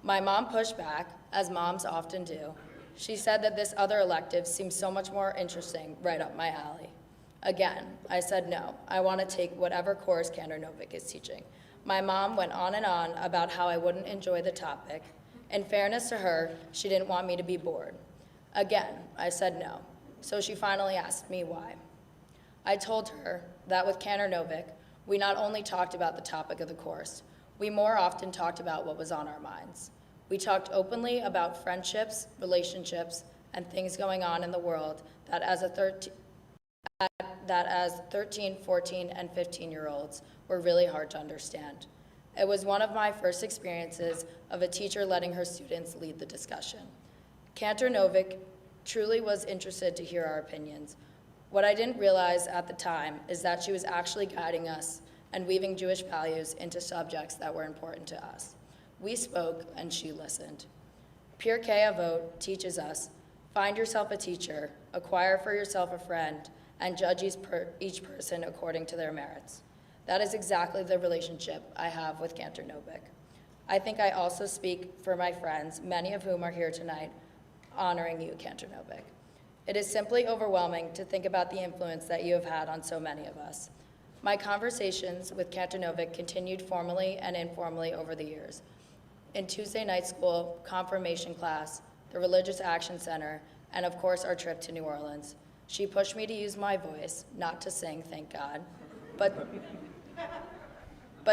My mom pushed back, as moms often do. She said that this other elective seemed so much more interesting, right up my alley. Again, I said no, I want to take whatever course Cantor Novik is teaching. My mom went on and on about how I wouldn't enjoy the topic. In fairness to her, she didn't want me to be bored. Again, I said no, so she finally asked me why. I told her that with Cantor Novik, we not only talked about the topic of the course, we more often talked about what was on our minds. We talked openly about friendships, relationships, and things going on in the world that as 13, 14, and 15-year-olds were really hard to understand. It was one of my first experiences of a teacher letting her students lead the discussion. Cantor Novik truly was interested to hear our opinions. What I didn't realize at the time is that she was actually guiding us and weaving Jewish values into subjects that were important to us. We spoke and she listened. Pirkei Avot teaches us, find yourself a teacher, acquire for yourself a friend, and judge each person according to their merits. That is exactly the relationship I have with Cantor Novick. I think I also speak for my friends, many of whom are here tonight, honoring you, Cantor Novick. It is simply overwhelming to think about the influence that you have had on so many of us. My conversations with Cantor Novick continued formally and informally over the years. In Tuesday night school, confirmation class, the Religious Action Center, and of course our trip to New Orleans. She pushed me to use my voice, not to sing, thank God, but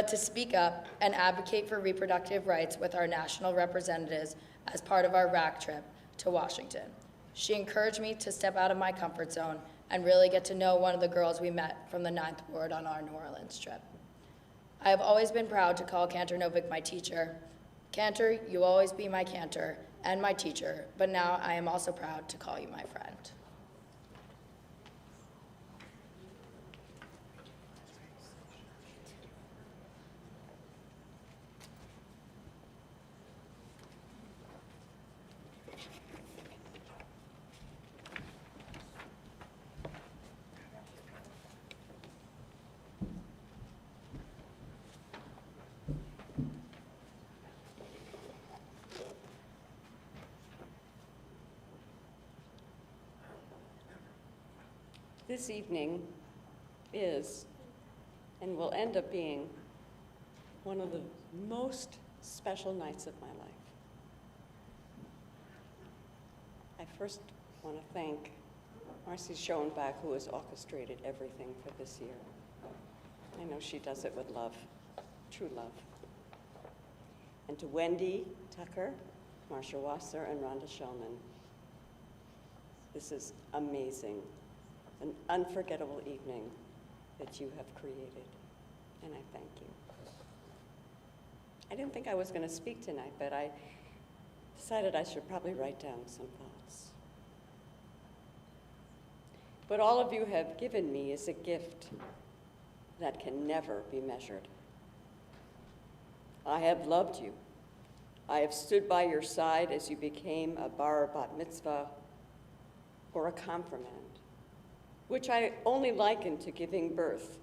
to speak up and advocate for reproductive rights with our national representatives as part of our RAC trip to Washington. She encouraged me to step out of my comfort zone and really get to know one of the girls we met from the 9th Ward on our New Orleans trip. I have always been proud to call Cantor Novick my teacher. Cantor, you will always be my Cantor and my teacher, but now I am also proud to call you my friend. This evening is, and will end up being, one of the most special nights of my life. I first want to thank Marcy Schoenbach, who has orchestrated everything for this year. I know she does it with love, true love. And to Wendy Tucker, Marsha Wasser, and Rhonda Shellman. This is amazing. An unforgettable evening that you have created, and I thank you. I didn't think I was going to speak tonight, but I decided I should probably write down some thoughts. What all of you have given me is a gift that can never be measured. I have loved you. I have stood by your side as you became a bar bat mitzvah or a confirmand, which I only liken to giving birth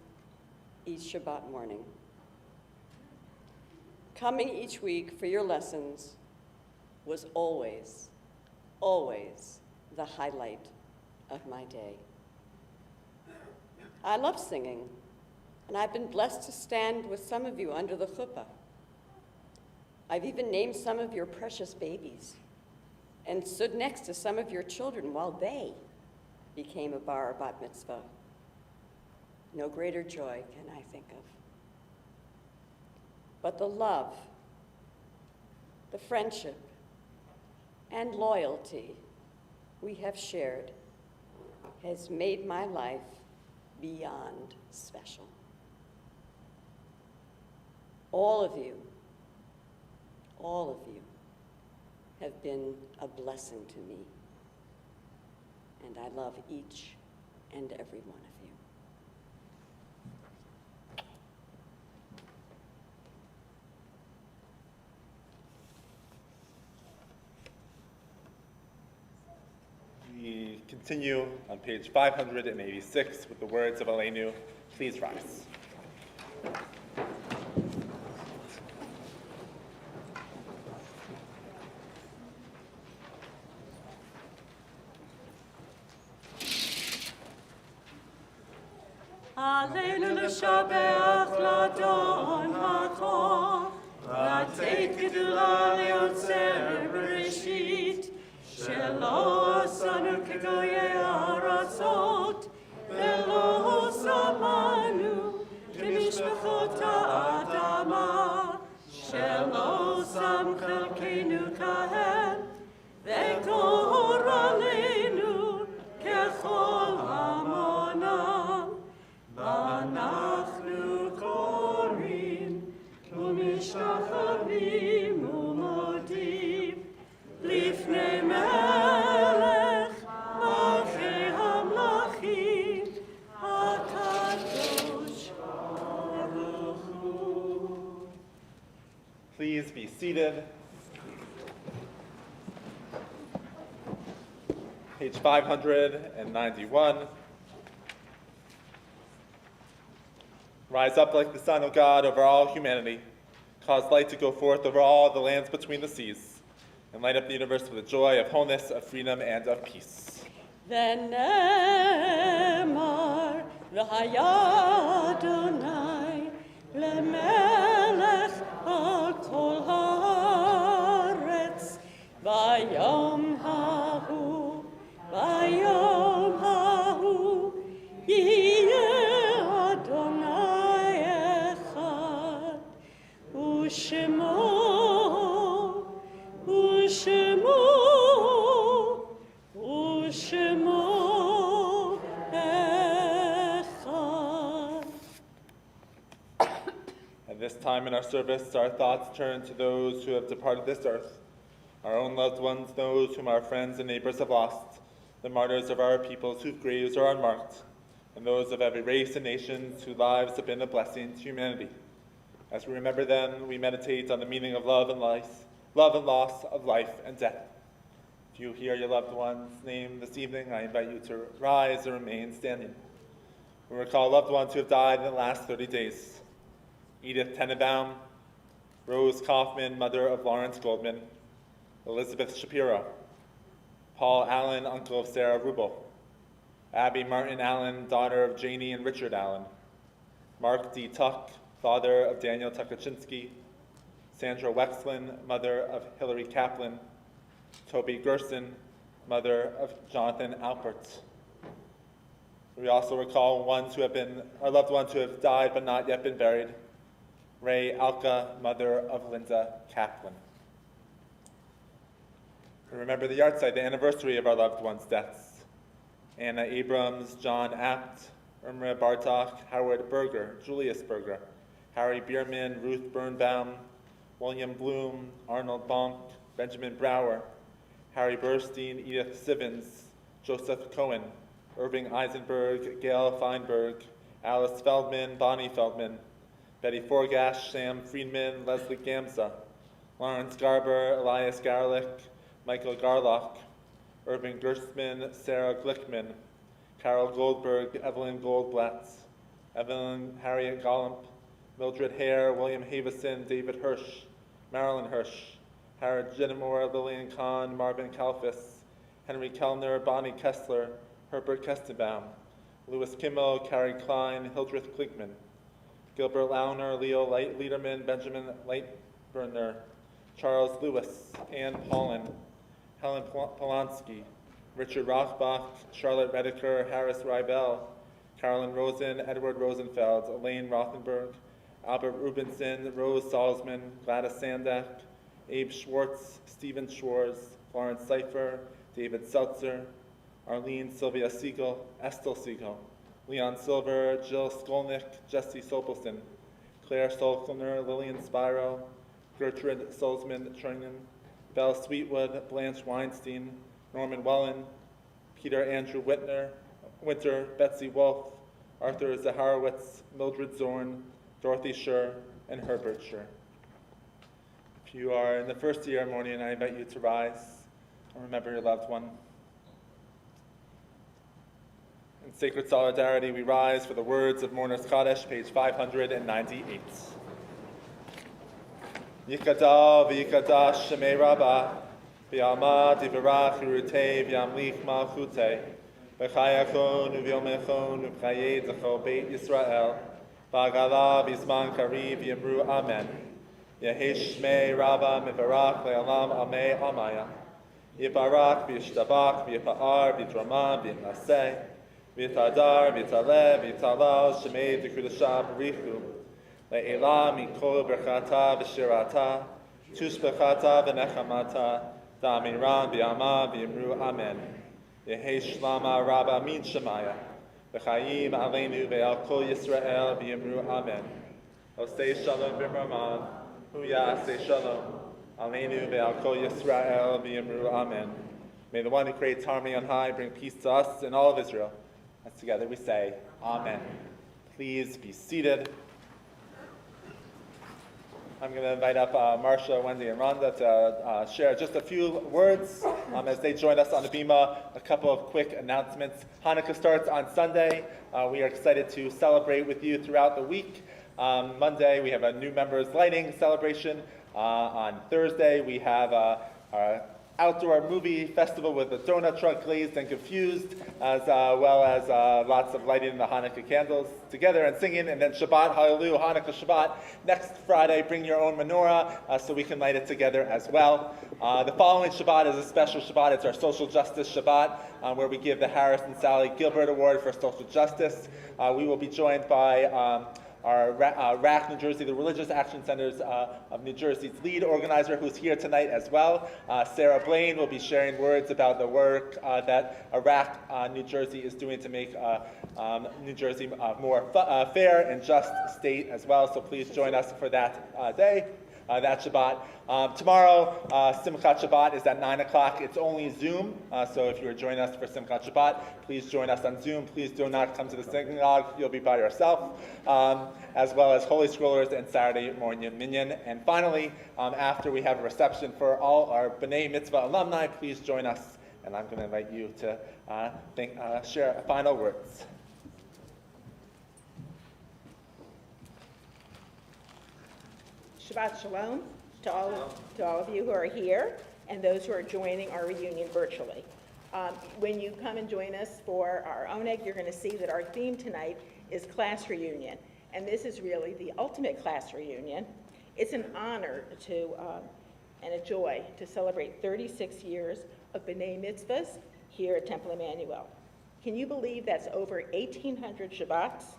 each Shabbat morning. Coming each week for your lessons was always, always the highlight of my day. I love singing, and I've been blessed to stand with some of you under the chuppah. I've even named some of your precious babies and stood next to some of your children while they became a bar or bat mitzvah. No greater joy can I think of. But the love, the friendship, and loyalty we have shared has made my life beyond special. All of you have been a blessing to me. And I love each and every one of you. We continue on page 586 with the words of Elenu. Please rise. Alleluia, Shabbat, Ladon, Haton, Lateit Gedula Leotzer Bereshit, Shelo Asanu Kegoye Aratzot, Velo Samanu, Kemishmachot Adama, Shelo Sam Chelkeinu Kahen, Vekor Aleinu, Kechol Amonam. אנחנו קוראים ומשתחווים ומודים לפני מלך page 591. Rise up like the Son of God over all humanity. Cause light to go forth over all the lands between the seas. And light up the universe with the joy of wholeness, of freedom, and of peace. ונאמר והיה אדוני למלך על כל הארץ ביום ההוא יהיה אדוני אחד ושמו At this time in our service, our thoughts turn to those who have departed this earth, our own loved ones, those whom our friends and neighbors have lost, the martyrs of our peoples whose graves are unmarked, and those of every race and nation whose lives have been a blessing to humanity. As we remember them, we meditate on the meaning of love and loss, of life and death. If you hear your loved one's name this evening, I invite you to rise or remain standing. We recall loved ones who have died in the last 30 days. Edith Tenenbaum, Rose Kaufman, mother of Lawrence Goldman, Elizabeth Shapiro, Paul Allen, uncle of Sarah Rubel, Abby Martin Allen, daughter of Janie and Richard Allen, Mark D. Tuck, father of Daniel Tukachinsky, Sandra Wexlin, mother of Hillary Kaplan, Toby Gerson, mother of Jonathan Alpert. We also recall our loved ones who have died but not yet been buried. Ray Alka, mother of Linda Kaplan. We remember the yahrzeit, the anniversary of our loved ones' deaths. Anna Abrams, John Apt, Irma Bartok, Howard Berger, Julius Berger, Harry Bierman, Ruth Birnbaum, William Bloom, Arnold Bonk, Benjamin Brower, Harry Burstein, Edith Sivens, Joseph Cohen, Irving Eisenberg, Gail Feinberg, Alice Feldman, Bonnie Feldman, Betty Forgash, Sam Friedman, Leslie Gamza, Lawrence Garber, Elias Garlick, Michael Garlock, Irving Gerstmann, Sarah Glickman, Carol Goldberg, Evelyn Goldblatt, Evelyn Harriet Gollump, Mildred Hare, William Havison, David Hirsch, Marilyn Hirsch, Howard Jennemore, Lillian Kahn, Marvin Kalfis, Henry Kellner, Bonnie Kessler, Herbert Kestenbaum, Louis Kimmel, Carrie Klein, Hildreth Klinkman, Gilbert Launer, Leo Liederman, Benjamin Lightburner, Charles Lewis, Ann Paulin, Helen Polanski, Richard Rothbach, Charlotte Redeker, Harris Rybel, Carolyn Rosen, Edward Rosenfeld, Elaine Rothenberg, Albert Rubinson, Rose Salzman, Gladys Sandak, Abe Schwartz, Stephen Schwartz, Florence Seifer, David Seltzer, Arlene Sylvia Siegel, Estelle Siegel, Leon Silver, Jill Skolnick, Jesse Sobelson, Claire Solkner, Lillian Spiro, Gertrude Solzman Tringen, Belle Sweetwood, Blanche Weinstein, Norman Wellen, Peter Andrew Winter, Betsy Wolf, Arthur Zaharowitz, Mildred Zorn, Dorothy Scher, and Herbert Scher. If you are in the first year morning, I invite you to rise and remember your loved one. In sacred solidarity, we rise for the words of Mourner's Kaddish, page 598. Yikada v'yikadash shemei rabbah, v'yalma divarach urutei v'yamlich malchutei, v'chayachon u'vyomechon u'pchayei zechol beit Yisrael, v'agala v'zman kariv v'yamru amen. Yehesh shmei rabbah mivarach le'alam amei amaya. Yibarach v'yishtabach v'yipa'ar v'yitramah v'yitnaseh, v'yitadar v'yitaleh v'yitalal shemei d'kudashah b'richu. Le'elah mikol berchata v'shirata, tushbechata v'nechamata, da'amiran v'yama v'yimru amen. Yehesh shlama rabba min shemaya, v'chayim aleinu ve'al kol Yisrael v'yimru amen. Osei shalom b'mraman, hu ya'aseh shalom, aleinu ve'al kol Yisrael v'yimru amen. May the one who creates harmony on high bring peace to us and all of Israel. As together we say, Amen. Please be seated. I'm going to invite up Marcia, Wendy, and Rhonda to share just a few words as they join us on the Bima. A couple of quick announcements. Hanukkah starts on Sunday. We are excited to celebrate with you throughout the week. Monday, we have a new members lighting celebration. On Thursday, we have our outdoor movie festival with the donut truck glazed and confused, as well as lots of lighting the Hanukkah candles together and singing. And then Shabbat, Hallelujah, Hanukkah Shabbat. Next Friday, bring your own menorah so we can light it together as well. The following Shabbat is a special Shabbat. It's our Social Justice Shabbat, where we give the Harris and Sally Gilbert Award for Social Justice. We will be joined by our RAC New Jersey, the Religious Action Centers of New Jersey's lead organizer, who's here tonight as well. Sarah Blaine will be sharing words about the work that RAC New Jersey is doing to make New Jersey a more fair and just state as well. So please join us for that day. That Shabbat. Tomorrow, Simchat Shabbat is at 9 o'clock. It's only Zoom, so if you are joining us for Simchat Shabbat, please join us on Zoom. Please do not come to the synagogue. You'll be by yourself, as well as Holy Scrollers and Saturday morning minyan. And finally, after we have a reception for all our B'nai Mitzvah alumni, please join us. And I'm going to invite you to share final words. Shabbat Shalom to all of you who are here and those who are joining our reunion virtually. When you come and join us for our Oneg, you're going to see that our theme tonight is class reunion. And this is really the ultimate class reunion. It's an honor and a joy to celebrate 36 years of B'nai Mitzvahs here at Temple Emanu-El. Can you believe that's over 1,800 Shabbats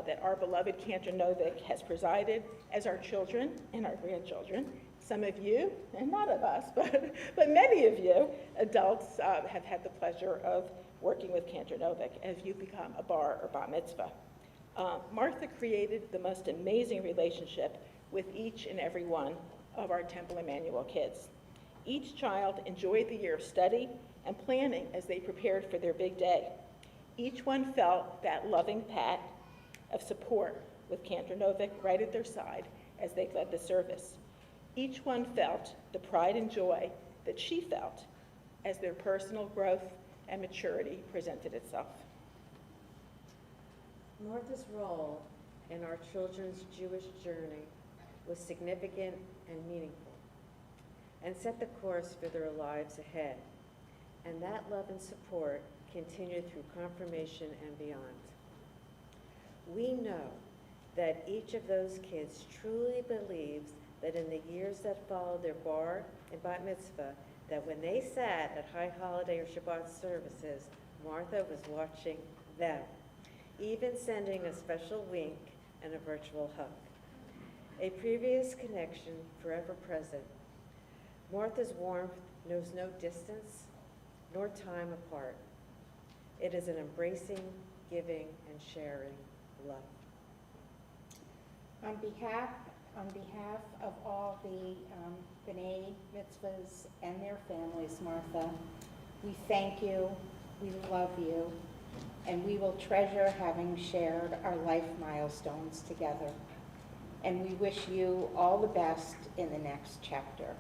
that our beloved Cantor Novick has presided as our children and our grandchildren? Some of you, and not of us, but many of you, adults, have had the pleasure of working with Cantor Novick as you become a bar or bat mitzvah. Martha created the most amazing relationship with each and every one of our Temple Emanu-El kids. Each child enjoyed the year of study and planning as they prepared for their big day. Each one felt that loving pat of support with Cantor Novick right at their side as they led the service. Each one felt the pride and joy that she felt as their personal growth and maturity presented itself. Martha's role in our children's Jewish journey was significant and meaningful, and set the course for their lives ahead. And that love and support continued through confirmation and beyond. We know that each of those kids truly believes that in the years that followed their bar and bat mitzvah, that when they sat at high holiday or Shabbat services, Martha was watching them, even sending a special wink and a virtual hug. A previous connection forever present. Martha's warmth knows no distance nor time apart. It is an embracing, giving, and sharing love. On behalf of all the B'nai Mitzvahs and their families, Martha, we thank you, we love you, and we will treasure having shared our life milestones together. And we wish you all the best in the next chapter.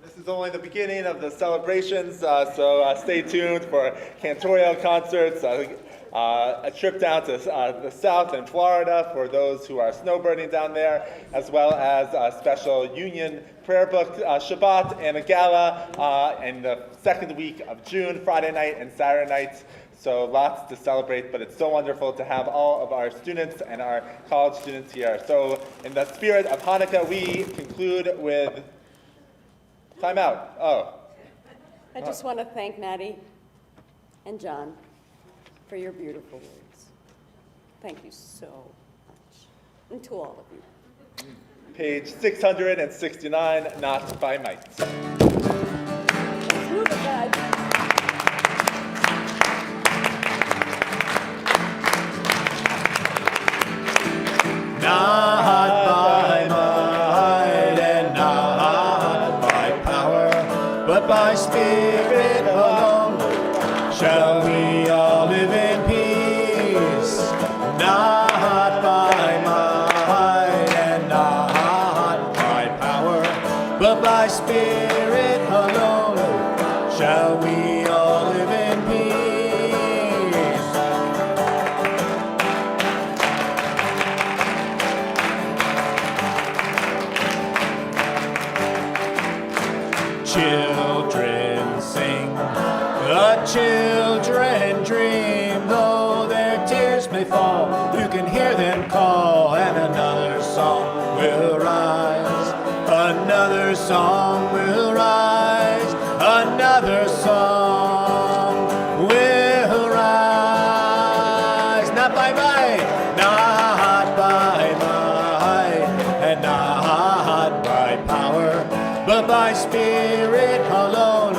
This is only the beginning of the celebrations, so stay tuned for cantorial concerts, a trip down to the south in Florida for those who are snowbirding down there, as well as a special union prayer book Shabbat and a gala in the second week of June, Friday night and Saturday nights. So lots to celebrate, but it's so wonderful to have all of our students and our college students here. So in the spirit of Hanukkah, we conclude with time out. I just want to thank Maddie and John for your beautiful words. Thank you so much. And to all of you. Page 669, Not by Might. Let's move it, guys. Not by might and not by power, but by Spirit alone shall we all live in peace. Not by but by Spirit alone shall we all live in peace. Children sing, the children dream, though their tears may fall, you can hear them call, and another song will rise, another song will rise, another song will rise, not by might, not by might, and not by power, but by Spirit alone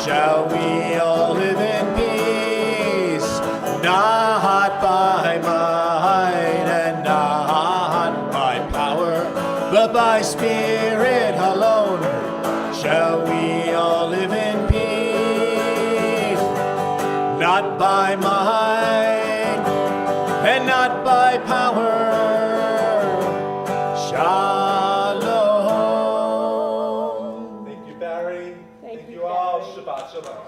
shall we all live in peace, not by might and not by power, but by Spirit alone shall we all live in peace, not by might and not by power. Shalom. Thank you, Barry. Thank you all. Shabbat shalom.